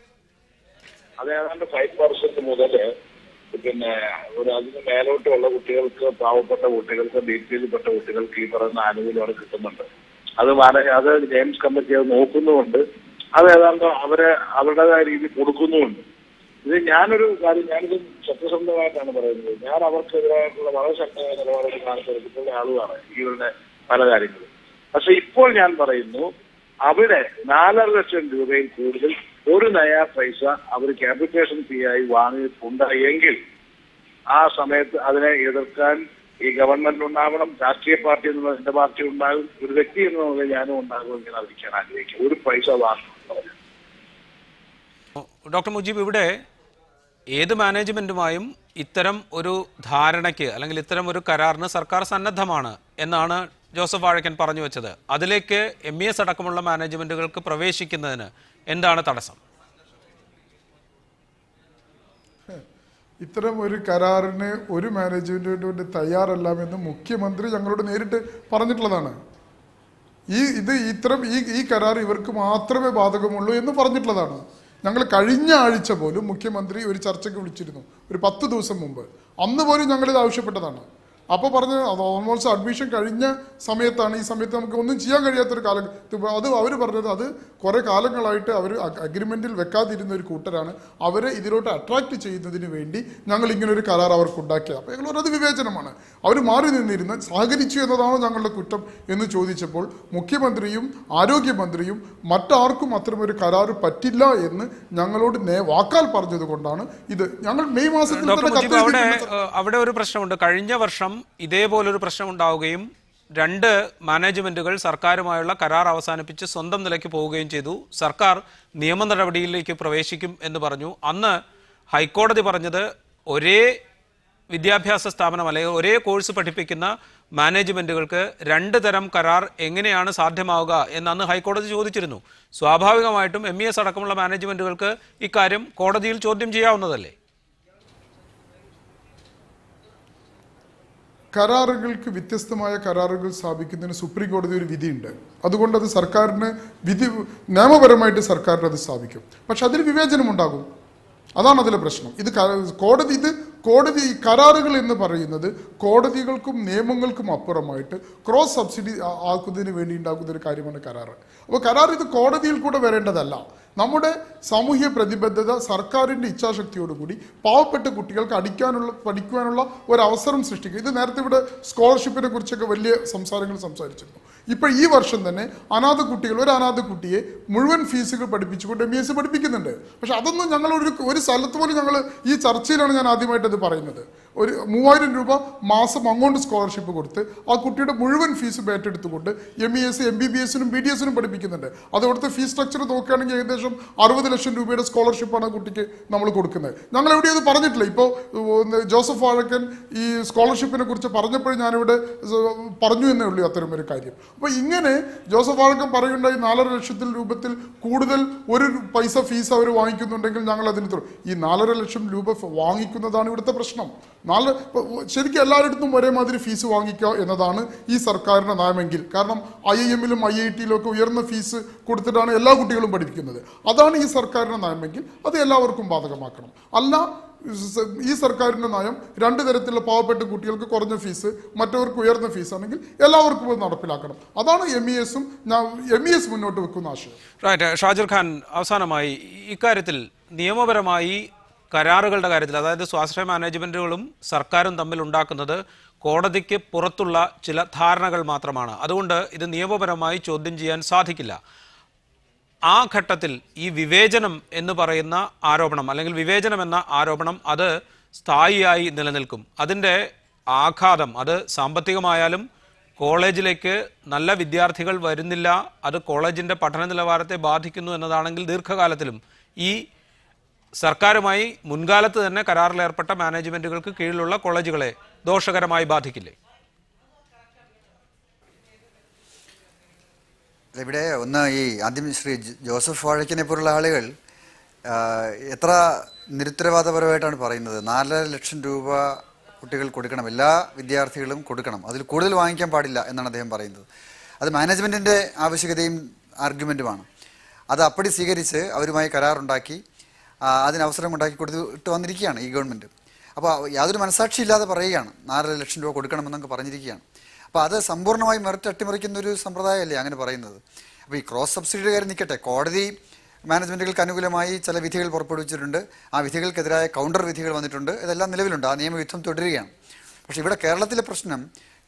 അത് ഏതാണ്ട് 5% മുതൽ പിന്നെ അതിന് മേലോട്ടുള്ള കുട്ടികൾക്ക്, പാവപ്പെട്ട കുട്ടികൾക്ക്, ബിപിയിൽപ്പെട്ട കുട്ടികൾക്ക് ഈ പറയുന്ന ആനുകൂല്യം അവിടെ കിട്ടുന്നുണ്ട്. അത് ജെയിംസ് കമ്മിറ്റി അത് നോക്കുന്നുമുണ്ട്. അത് ഏതാണ്ട് അവരുടേതായ രീതിയിൽ കൊടുക്കുന്നുമുണ്ട്. ഇത് ഞാനിത് സത്യസന്ധമായിട്ടാണ് പറയുന്നത്. ഞാൻ അവർക്കെതിരായിട്ടുള്ള വളരെ ശക്തമായ നിലപാടുകൾ കാണിച്ചിട്ടുള്ള ആളുകളാണ് ഇവരുടെ പല കാര്യങ്ങളും. പക്ഷെ ഇപ്പോൾ ഞാൻ പറയുന്നു, അവിടെ 4.5 ലക്ഷം രൂപയിൽ കൂടുതൽ ഒരു നയാ പൈസ അവർ ക്യാപിറ്റേഷൻ ഫീ ആയി വാങ്ങിയിട്ടുണ്ടായെങ്കിൽ ആ സമയത്ത് അതിനെ എതിർക്കാൻ ഈ ഗവൺമെന്റ് ഉണ്ടാവണം, രാഷ്ട്രീയ പാർട്ടി എന്നുള്ള എന്റെ പാർട്ടി ഉണ്ടാകും, ഒരു വ്യക്തി എന്നുള്ള ഞാനും ഉണ്ടാകും എന്ന് അറിയിക്കാൻ ആഗ്രഹിക്കും. ഒരു പൈസ വാങ്ങും. ഡോക്ടർ മുജീബ്, ഇവിടെ ഏത് മാനേജ്മെന്റുമായും ഇത്തരം ഒരു ധാരണയ്ക്ക് അല്ലെങ്കിൽ ഇത്തരം ഒരു കരാറിന് സർക്കാർ സന്നദ്ധമാണ് എന്നാണ് ജോസഫ് വാഴക്കൻ പറഞ്ഞു വെച്ചത്. അതിലേക്ക് MES അടക്കമുള്ള മാനേജ്മെന്റുകൾക്ക് പ്രവേശിക്കുന്നതിന് എന്താണ് തടസ്സം? ഇത്തരം ഒരു കരാറിന് ഒരു മാനേജ്മെന്റ് തയ്യാറല്ലാമെന്ന് മുഖ്യമന്ത്രി ഞങ്ങളോട് നേരിട്ട് പറഞ്ഞിട്ടുള്ളതാണ്. ഈ കരാർ ഇവർക്ക് മാത്രമേ ബാധകമുള്ളൂ എന്ന് പറഞ്ഞിട്ടുള്ളതാണ്. ഞങ്ങൾ കഴിഞ്ഞ ആഴ്ച പോലും മുഖ്യമന്ത്രി ഒരു ചർച്ചയ്ക്ക് വിളിച്ചിരുന്നു, ഒരു 10 ദിവസം മുമ്പ്. അന്ന് പോലും ഞങ്ങളിത് ആവശ്യപ്പെട്ടതാണ്. അപ്പോൾ പറഞ്ഞ് അത് ഓൾമോസ്റ്റ് അഡ്മിഷൻ കഴിഞ്ഞ സമയത്താണ്. ഈ സമയത്ത് നമുക്ക് ഒന്നും ചെയ്യാൻ കഴിയാത്തൊരു കാലം. അത് അവർ പറഞ്ഞത് അത് കുറേ കാലങ്ങളായിട്ട് അവർ അഗ്രിമെൻറ്റിൽ വെക്കാതിരുന്ന ഒരു കൂട്ടരാണ്. അവരെ ഇതിലോട്ട് അട്രാക്റ്റ് ചെയ്യുന്നതിന് വേണ്ടി ഞങ്ങൾ ഇങ്ങനൊരു കരാർ അവർക്കുണ്ടാക്കിയത്. അപ്പോൾ ഞങ്ങൾ അത് വിവേചനമാണ്. അവർ മാറി നിന്നിരുന്ന് സഹകരിച്ചു എന്നതാണോ ഞങ്ങളുടെ കുറ്റം എന്ന് ചോദിച്ചപ്പോൾ മുഖ്യമന്ത്രിയും ആരോഗ്യമന്ത്രിയും മറ്റാർക്കും അത്തരമൊരു കരാർ പറ്റില്ല എന്ന് ഞങ്ങളോട് വാക്കാൽ പറഞ്ഞത് കൊണ്ടാണ് ഇത് ഞങ്ങൾ മെയ് മാസത്തിൽ അവിടെ ഒരു പ്രശ്നമുണ്ട്. കഴിഞ്ഞ വർഷം ഇതേപോലൊരു പ്രശ്നം ഉണ്ടാവുകയും 2 മാനേജ്മെന്റുകൾ സർക്കാരുമായുള്ള കരാർ അവസാനിപ്പിച്ച് സ്വന്തം നിലയ്ക്ക് പോവുകയും ചെയ്തു. സർക്കാർ നിയമ നടപടിയിലേക്ക് പ്രവേശിക്കും എന്ന് പറഞ്ഞു. അന്ന് ഹൈക്കോടതി പറഞ്ഞത് ഒരേ വിദ്യാഭ്യാസ സ്ഥാപനം അല്ലെങ്കിൽ ഒരേ കോഴ്സ് പഠിപ്പിക്കുന്ന മാനേജ്മെന്റുകൾക്ക് 2 തരം കരാർ എങ്ങനെയാണ് സാധ്യമാവുക എന്ന് അന്ന് ഹൈക്കോടതി ചോദിച്ചിരുന്നു. സ്വാഭാവികമായിട്ടും MES അടക്കമുള്ള മാനേജ്മെന്റുകൾക്ക് ഇക്കാര്യം കോടതിയിൽ ചോദ്യം ചെയ്യാവുന്നതല്ലേ? കരാറുകൾക്ക് വ്യത്യസ്തമായ കരാറുകൾ സ്ഥാപിക്കുന്നതിന് സുപ്രീം കോടതി ഒരു വിധിയുണ്ട്. അതുകൊണ്ട് അത് സർക്കാരിന് നിയമപരമായിട്ട് സർക്കാരിന് അത് സ്ഥാപിക്കും. പക്ഷെ അതിൽ വിവേചനം ഉണ്ടാകും. അതാണ് അതിലെ പ്രശ്നം. കോടതി ഈ കരാറുകൾ എന്ന് പറയുന്നത് കോടതികൾക്കും നിയമങ്ങൾക്കും അപ്പുറമായിട്ട് ക്രോസ് സബ്സിഡി ആക്കുന്നതിന് വേണ്ടി ഉണ്ടാക്കുന്ന ഒരു കാര്യമാണ് കരാറ്. അപ്പോൾ കരാർ ഇത് കോടതിയിൽ കൂടെ വരേണ്ടതല്ല. നമ്മുടെ സാമൂഹ്യ പ്രതിബദ്ധത, സർക്കാരിൻ്റെ ഇച്ഛാശക്തിയോടുകൂടി പാവപ്പെട്ട കുട്ടികൾക്ക് പഠിക്കുവാനുള്ള ഒരവസരം സൃഷ്ടിക്കുക. ഇത് നേരത്തെ ഇവിടെ സ്കോളർഷിപ്പിനെ കുറിച്ചൊക്കെ വലിയ സംസാരിച്ചിരുന്നു. ഇപ്പോൾ ഈ വർഷം തന്നെ ഒരു അനാഥ കുട്ടിയെ മുഴുവൻ ഫീസുകൾ പഠിപ്പിച്ചുകൊണ്ട് MES പഠിപ്പിക്കുന്നുണ്ട്. പക്ഷെ അതൊന്നും ഞങ്ങൾ ഒരു സ്ഥലത്ത് പോലും ഞങ്ങൾ ഈ ചർച്ചയിലാണ് ഞാൻ ആദ്യമായിട്ട് അത് പറയുന്നത്. ഒരു 3000 രൂപ മാസം അങ്ങോട്ട് സ്കോളർഷിപ്പ് കൊടുത്ത് ആ കുട്ടിയുടെ മുഴുവൻ ഫീസ് ഏറ്റെടുത്തുകൊണ്ട് MES MBBS-നും BDS-നും പഠിപ്പിക്കുന്നുണ്ട്. അതോടത്തെ ഫീസ് സ്ട്രക്ചർ നോക്കുകയാണെങ്കിൽ ഏകദേശം 60 ലക്ഷം രൂപയുടെ സ്കോളർഷിപ്പാണ് ആ കുട്ടിക്ക് നമ്മൾ കൊടുക്കുന്നത്. ഞങ്ങൾ എവിടെയും അത് പറഞ്ഞിട്ടില്ല. ഇപ്പോൾ ജോസഫ് വാഴക്കൻ ഈ സ്കോളർഷിപ്പിനെ കുറിച്ച് പറഞ്ഞപ്പോഴും ഞാനിവിടെ പറഞ്ഞു എന്നേ ഉള്ളൂ അത്തരം ഒരു കാര്യം. അപ്പോൾ ഇങ്ങനെ ജോസഫ് വാഴക്കൻ പറയുണ്ടായി 4.5 ലക്ഷത്തിൽ രൂപത്തിൽ കൂടുതൽ ഒരു പൈസ ഫീസ് അവർ വാങ്ങിക്കുന്നുണ്ടെങ്കിൽ ഞങ്ങൾ അതിന് ഈ 4.5 ലക്ഷം രൂപ വാങ്ങിക്കുന്നതാണ് ഇവിടുത്തെ പ്രശ്നം. ശരിക്കും എല്ലായിടത്തും ഒരേമാതിരി ഫീസ് വാങ്ങിക്കുക എന്നതാണ് ഈ സർക്കാരിൻ്റെ നയമെങ്കിൽ. കാരണം IIM-ലും IIT-ലും ഒക്കെ ഉയർന്ന ഫീസ് കൊടുത്തിട്ടാണ് എല്ലാ കുട്ടികളും പഠിപ്പിക്കുന്നത്. അതാണ് ഈ സർക്കാരിൻ്റെ നയമെങ്കിൽ അത് എല്ലാവർക്കും ബാധകമാക്കണം. അല്ല, ഈ സർക്കാരിൻ്റെ നയം 2 തരത്തിലുള്ള പാവപ്പെട്ട കുട്ടികൾക്ക് കുറഞ്ഞ ഫീസ്, മറ്റവർക്ക് ഉയർന്ന ഫീസ് ആണെങ്കിൽ എല്ലാവർക്കും അത് നടപ്പിലാക്കണം. അതാണ് MES മുന്നോട്ട് വെക്കുന്ന ആശയം. റൈറ്റ്. ഷാജിർ ഖാൻ, അവസാനമായി ഇക്കാര്യത്തിൽ നിയമപരമായി കരാറുകളുടെ കാര്യത്തിൽ, അതായത് സ്വാശ്രയ മാനേജ്മെന്റുകളും സർക്കാരും തമ്മിൽ ഉണ്ടാക്കുന്നത് കോടതിക്ക് പുറത്തുള്ള ചില ധാരണകൾ മാത്രമാണ്. അതുകൊണ്ട് ഇത് നിയമപരമായി ചോദ്യം ചെയ്യാൻ സാധിക്കില്ല. ആ ഘട്ടത്തിൽ ഈ വിവേചനം എന്ന് പറയുന്ന ആരോപണം അല്ലെങ്കിൽ വിവേചനം എന്ന ആരോപണം അത് സ്ഥായിയായി നിലനിൽക്കും. അതിൻ്റെ ആഘാതം അത് സാമ്പത്തികമായാലും കോളേജിലേക്ക് നല്ല വിദ്യാർത്ഥികൾ വരുന്നില്ല, അത് കോളേജിൻ്റെ പഠന നിലവാരത്തെ ബാധിക്കുന്നു എന്നതാണെങ്കിൽ ദീർഘകാലത്തിലും ഈ സർക്കാരുമായി മുൻകാലത്ത് തന്നെ കരാറിലേർപ്പെട്ട മാനേജ്മെന്റുകൾക്ക് കീഴിലുള്ള കോളേജുകളെ ദോഷകരമായി ബാധിക്കില്ലേ? ഇവിടെ ഒന്ന് ഈ ആദ്യം ശ്രീ ജോസഫ് വാഴക്കനെ പോലുള്ള ആളുകൾ എത്ര നിരുത്തരവാദപരമായിട്ടാണ് പറയുന്നത്. 4.5 ലക്ഷം രൂപ കുട്ടികൾ കൊടുക്കണം, എല്ലാ വിദ്യാർത്ഥികളും കൊടുക്കണം, അതിൽ കൂടുതൽ വാങ്ങിക്കാൻ പാടില്ല എന്നാണ് അദ്ദേഹം പറയുന്നത്. അത് മാനേജ്മെൻറ്റിൻ്റെ ആവശ്യകതയും ആർഗ്യുമെൻറ്റുമാണ്. അത് അപ്പടി സ്വീകരിച്ച് അവരുമായി കരാറുണ്ടാക്കി അതിനവസരം ഉണ്ടാക്കി കൊടുത്തിട്ട് വന്നിരിക്കുകയാണ് ഈ ഗവൺമെൻറ്. അപ്പോൾ യാതൊരു മനസാക്ഷിയില്ലാതെ പറയുകയാണ് 4.5 ലക്ഷം രൂപ കൊടുക്കണമെന്നൊക്കെ പറഞ്ഞിരിക്കുകയാണ്. അപ്പോൾ അത് സമ്പൂർണ്ണമായി മെറിറ്റ് അട്ടിമറിക്കുന്ന ഒരു സമ്പ്രദായമല്ലേ അങ്ങനെ പറയുന്നത്. അപ്പോൾ ഈ ക്രോസ് സബ്സിഡിയുടെ കാര്യം നിൽക്കട്ടെ, കോടതി മാനേജ്മെൻറ്റുകൾക്ക് അനുകൂലമായി ചില വിധികൾ പുറപ്പെടുവിച്ചിട്ടുണ്ട്. ആ വിധികൾക്കെതിരായ കൗണ്ടർ വിധികൾ വന്നിട്ടുണ്ട്. ഇതെല്ലാം നിലവിലുണ്ട്. ആ നിയമയുദ്ധം തുടരുകയാണ്. പക്ഷേ ഇവിടെ കേരളത്തിലെ പ്രശ്നം,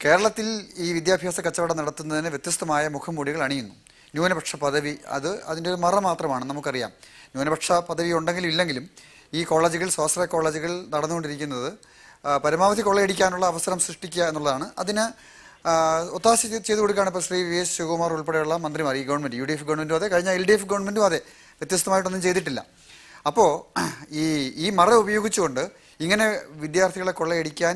കേരളത്തിൽ ഈ വിദ്യാഭ്യാസ കച്ചവടം നടത്തുന്നതിന് വ്യത്യസ്തമായ മുഖംമൂടികൾ അണിയുന്നു. ന്യൂനപക്ഷ പദവി അതിൻ്റെ ഒരു മറ മാത്രമാണ്, നമുക്കറിയാം. ന്യൂനപക്ഷ പദവി ഉണ്ടെങ്കിലും ഇല്ലെങ്കിലും ഈ കോളേജുകൾ, സ്വാശ്രയ കോളേജുകൾ നടന്നുകൊണ്ടിരിക്കുന്നത് പരമാവധി കൊള്ളയടിക്കാനുള്ള അവസരം സൃഷ്ടിക്കുക എന്നുള്ളതാണ്. അതിന് ഒത്താശ ചെയ്തു കൊടുക്കുകയാണ് ഇപ്പോൾ ശ്രീ വി എസ് ശിവകുമാർ ഉൾപ്പെടെയുള്ള മന്ത്രിമാർ. ഈ ഗവൺമെൻറ്, UDF ഗവൺമെൻറ്റും അതെ, കഴിഞ്ഞ LDF ഗവൺമെൻറ്റും അതെ, വ്യത്യസ്തമായിട്ടൊന്നും ചെയ്തിട്ടില്ല. അപ്പോൾ ഈ മറ ഉപയോഗിച്ചുകൊണ്ട് ഇങ്ങനെ വിദ്യാർത്ഥികളെ കൊള്ളയടിക്കാൻ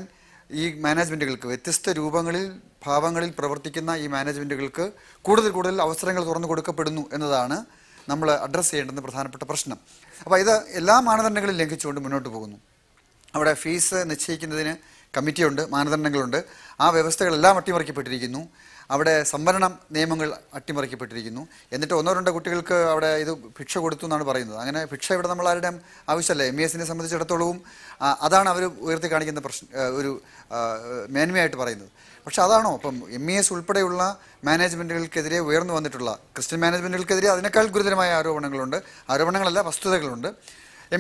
ഈ മാനേജ്മെൻറ്റുകൾക്ക്, വ്യത്യസ്ത രൂപങ്ങളിൽ ഭാവങ്ങളിൽ പ്രവർത്തിക്കുന്ന ഈ മാനേജ്മെൻറ്റുകൾക്ക് കൂടുതൽ അവസരങ്ങൾ തുറന്നു കൊടുക്കപ്പെടുന്നു എന്നതാണ് നമ്മൾ അഡ്രസ്സ് ചെയ്യേണ്ടുന്ന പ്രധാനപ്പെട്ട പ്രശ്നം. അപ്പോൾ ഇത് എല്ലാ മാനദണ്ഡങ്ങളും ലംഘിച്ചുകൊണ്ട് മുന്നോട്ട് പോകുന്നു. അവിടെ ഫീസ് നിശ്ചയിക്കുന്നതിന് കമ്മിറ്റിയുണ്ട്, മാനദണ്ഡങ്ങളുണ്ട്. ആ വ്യവസ്ഥകളെല്ലാം അട്ടിമറിക്കപ്പെട്ടിരിക്കുന്നു. അവിടെ സംവരണ നിയമങ്ങൾ അട്ടിമറിക്കപ്പെട്ടിരിക്കുന്നു. എന്നിട്ട് 1-2 കുട്ടികൾക്ക് അവിടെ ഇത് ഭിക്ഷ കൊടുത്തു എന്നാണ് പറയുന്നത്. അങ്ങനെ ഭിക്ഷ ഇവിടെ നമ്മൾ ആരുടെയും ആവശ്യമല്ല. MESനെ സംബന്ധിച്ചിടത്തോളവും അതാണ് അവർ ഉയർത്തി കാണിക്കുന്ന ഒരു മേന്മയായിട്ട് പറയുന്നത്. പക്ഷെ അതാണോ ഇപ്പം MES ഉൾപ്പെടെയുള്ള മാനേജ്മെൻറ്റുകൾക്കെതിരെ ഉയർന്നു വന്നിട്ടുള്ള ക്രിസ്ത്യൻ മാനേജ്മെൻറ്റുകൾക്കെതിരെ അതിനേക്കാൾ ഗുരുതരമായ ആരോപണങ്ങളുണ്ട്. ആരോപണങ്ങളല്ല, വസ്തുതകളുണ്ട്.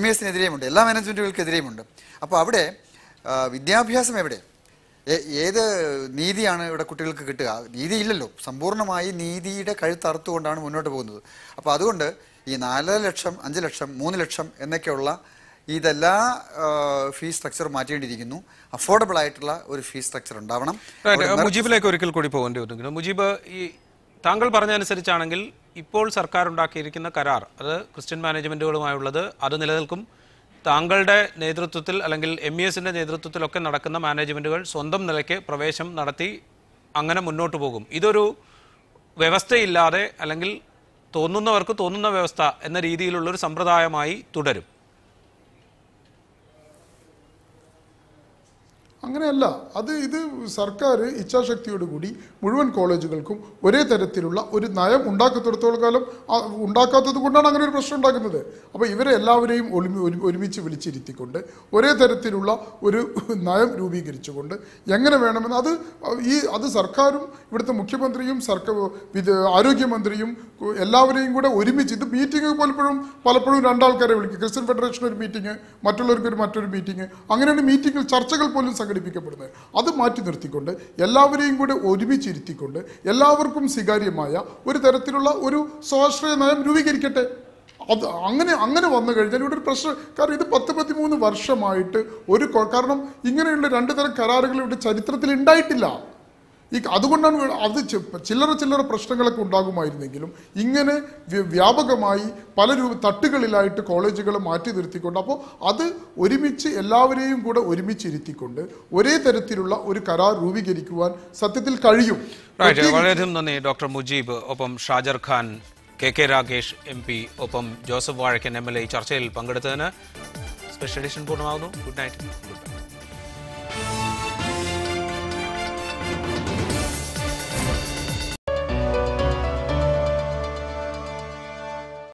MESനെതിരെയുമുണ്ട്, എല്ലാ മാനേജ്മെൻറ്റുകൾക്കെതിരെയുമുണ്ട്. അപ്പോൾ അവിടെ വിദ്യാഭ്യാസം എവിടെ? ഏത് നീതിയാണ് ഇവിടെ കുട്ടികൾക്ക് കിട്ടുക? നീതിയില്ലല്ലോ. സമ്പൂർണ്ണമായി നീതിയുടെ കഴുത്തറുത്തുകൊണ്ടാണ് മുന്നോട്ട് പോകുന്നത്. അപ്പോൾ അതുകൊണ്ട് ഈ 4 ലക്ഷം, 5 ലക്ഷം, 3 ലക്ഷം എന്നൊക്കെയുള്ള ഇതെല്ലാ ഫീസ് സ്ട്രക്ചർ മാറ്റേണ്ടിയിരിക്കുന്നു. അഫോർഡബിൾ ആയിട്ടുള്ള ഒരു ഫീസ് സ്ട്രക്ചർ ഉണ്ടാവണം. മുജീബിലേക്ക് ഒരിക്കൽ കൂടി പോകേണ്ടി വന്നിരിക്കുന്നു. മുജീബ്, ഈ താങ്കൾ പറഞ്ഞതനുസരിച്ചാണെങ്കിൽ ഇപ്പോൾ സർക്കാർ ഉണ്ടാക്കിയിരിക്കുന്ന കരാർ അത് ക്രിസ്ത്യൻ മാനേജ്മെൻറ്റുകളുമായുള്ളത് അത് നിലനിൽക്കും. താങ്കളുടെ നേതൃത്വത്തിൽ അല്ലെങ്കിൽ MESന്റെ നേതൃത്വത്തിലൊക്കെ നടക്കുന്ന മാനേജ്മെൻറ്റുകൾ സ്വന്തം നിലയ്ക്ക് പ്രവേശം നടത്തി അങ്ങനെ മുന്നോട്ട് പോകും. ഇതൊരു വ്യവസ്ഥയില്ലാതെ അല്ലെങ്കിൽ തോന്നുന്നവർക്ക് തോന്നുന്ന വ്യവസ്ഥ എന്ന രീതിയിലുള്ളൊരു സമ്പ്രദായമായി തുടരും. അങ്ങനെയല്ല. ഇത് സർക്കാർ ഇച്ഛാശക്തിയോടുകൂടി മുഴുവൻ കോളേജുകൾക്കും ഒരേ തരത്തിലുള്ള ഒരു നയം ഉണ്ടാക്കത്തിടത്തോളം കാലം ഉണ്ടാക്കാത്തത് കൊണ്ടാണ് അങ്ങനെ ഒരു പ്രശ്നം ഉണ്ടാക്കുന്നത്. അപ്പോൾ ഇവരെ എല്ലാവരെയും ഒരുമിച്ച് വിളിച്ചിരുത്തിക്കൊണ്ട് ഒരേ തരത്തിലുള്ള ഒരു നയം രൂപീകരിച്ചുകൊണ്ട് എങ്ങനെ വേണമെന്ന് അത് സർക്കാരും ഇവിടുത്തെ മുഖ്യമന്ത്രിയും ആരോഗ്യമന്ത്രിയും എല്ലാവരെയും കൂടെ ഒരുമിച്ച്, ഇത് മീറ്റിംഗ് പലപ്പോഴും 2 ആൾക്കാരെ വിളിക്കും. ക്രിസ്ത്യൻ ഫെഡറേഷൻ ഒരു മീറ്റിംഗ്, മറ്റുള്ളവർക്ക് മറ്റൊരു മീറ്റിംഗ്, അങ്ങനെയാണ് മീറ്റിംഗിൽ ചർച്ചകൾ പോലും സംഘടിപ്പിക്കപ്പെടുന്നത്. അത് മാറ്റി നിർത്തിക്കൊണ്ട് എല്ലാവരെയും കൂടെ ഒരുമിച്ചിരുത്തിക്കൊണ്ട് എല്ലാവർക്കും സ്വീകാര്യമായ ഒരു തരത്തിലുള്ള ഒരു സ്വാശ്രയ നയം രൂപീകരിക്കട്ടെ. അങ്ങനെ വന്നു കഴിഞ്ഞാൽ ഇവിടെ ഒരു പ്രശ്നം. കാരണം ഇത് 10-13 വർഷമായിട്ട് കാരണം ഇങ്ങനെയുള്ള 2 തരം കരാറുകൾ ഇവിടെ ചരിത്രത്തിൽ ഉണ്ടായിട്ടില്ല. അതുകൊണ്ടാണ് അത് ചില്ലറ പ്രശ്നങ്ങളൊക്കെ ഉണ്ടാകുമായിരുന്നെങ്കിലും ഇങ്ങനെ വ്യാപകമായി പല തട്ടുകളിലായിട്ട് കോളേജുകൾ മാറ്റി നിർത്തിക്കൊണ്ട്, അപ്പോൾ അത് ഒരുമിച്ച് എല്ലാവരെയും കൂടെ ഒരുമിച്ചിരുത്തിക്കൊണ്ട് ഒരേ തരത്തിലുള്ള ഒരു കരാർ രൂപീകരിക്കുവാൻ സത്യത്തിൽ കഴിയും. വളരെയധികം നന്ദി ഡോക്ടർ മുജീബ്. ഒപ്പം ഷാജർ ഖാൻ, KK രാഗേഷ് MP, ഒപ്പം ജോസഫ് വാഴക്കൻ MLA ചർച്ചയിൽ പങ്കെടുത്തതിന്. സ്പെഷ്യൽ എഡിഷൻ പൂർണ്ണമാകുന്നു. Good night.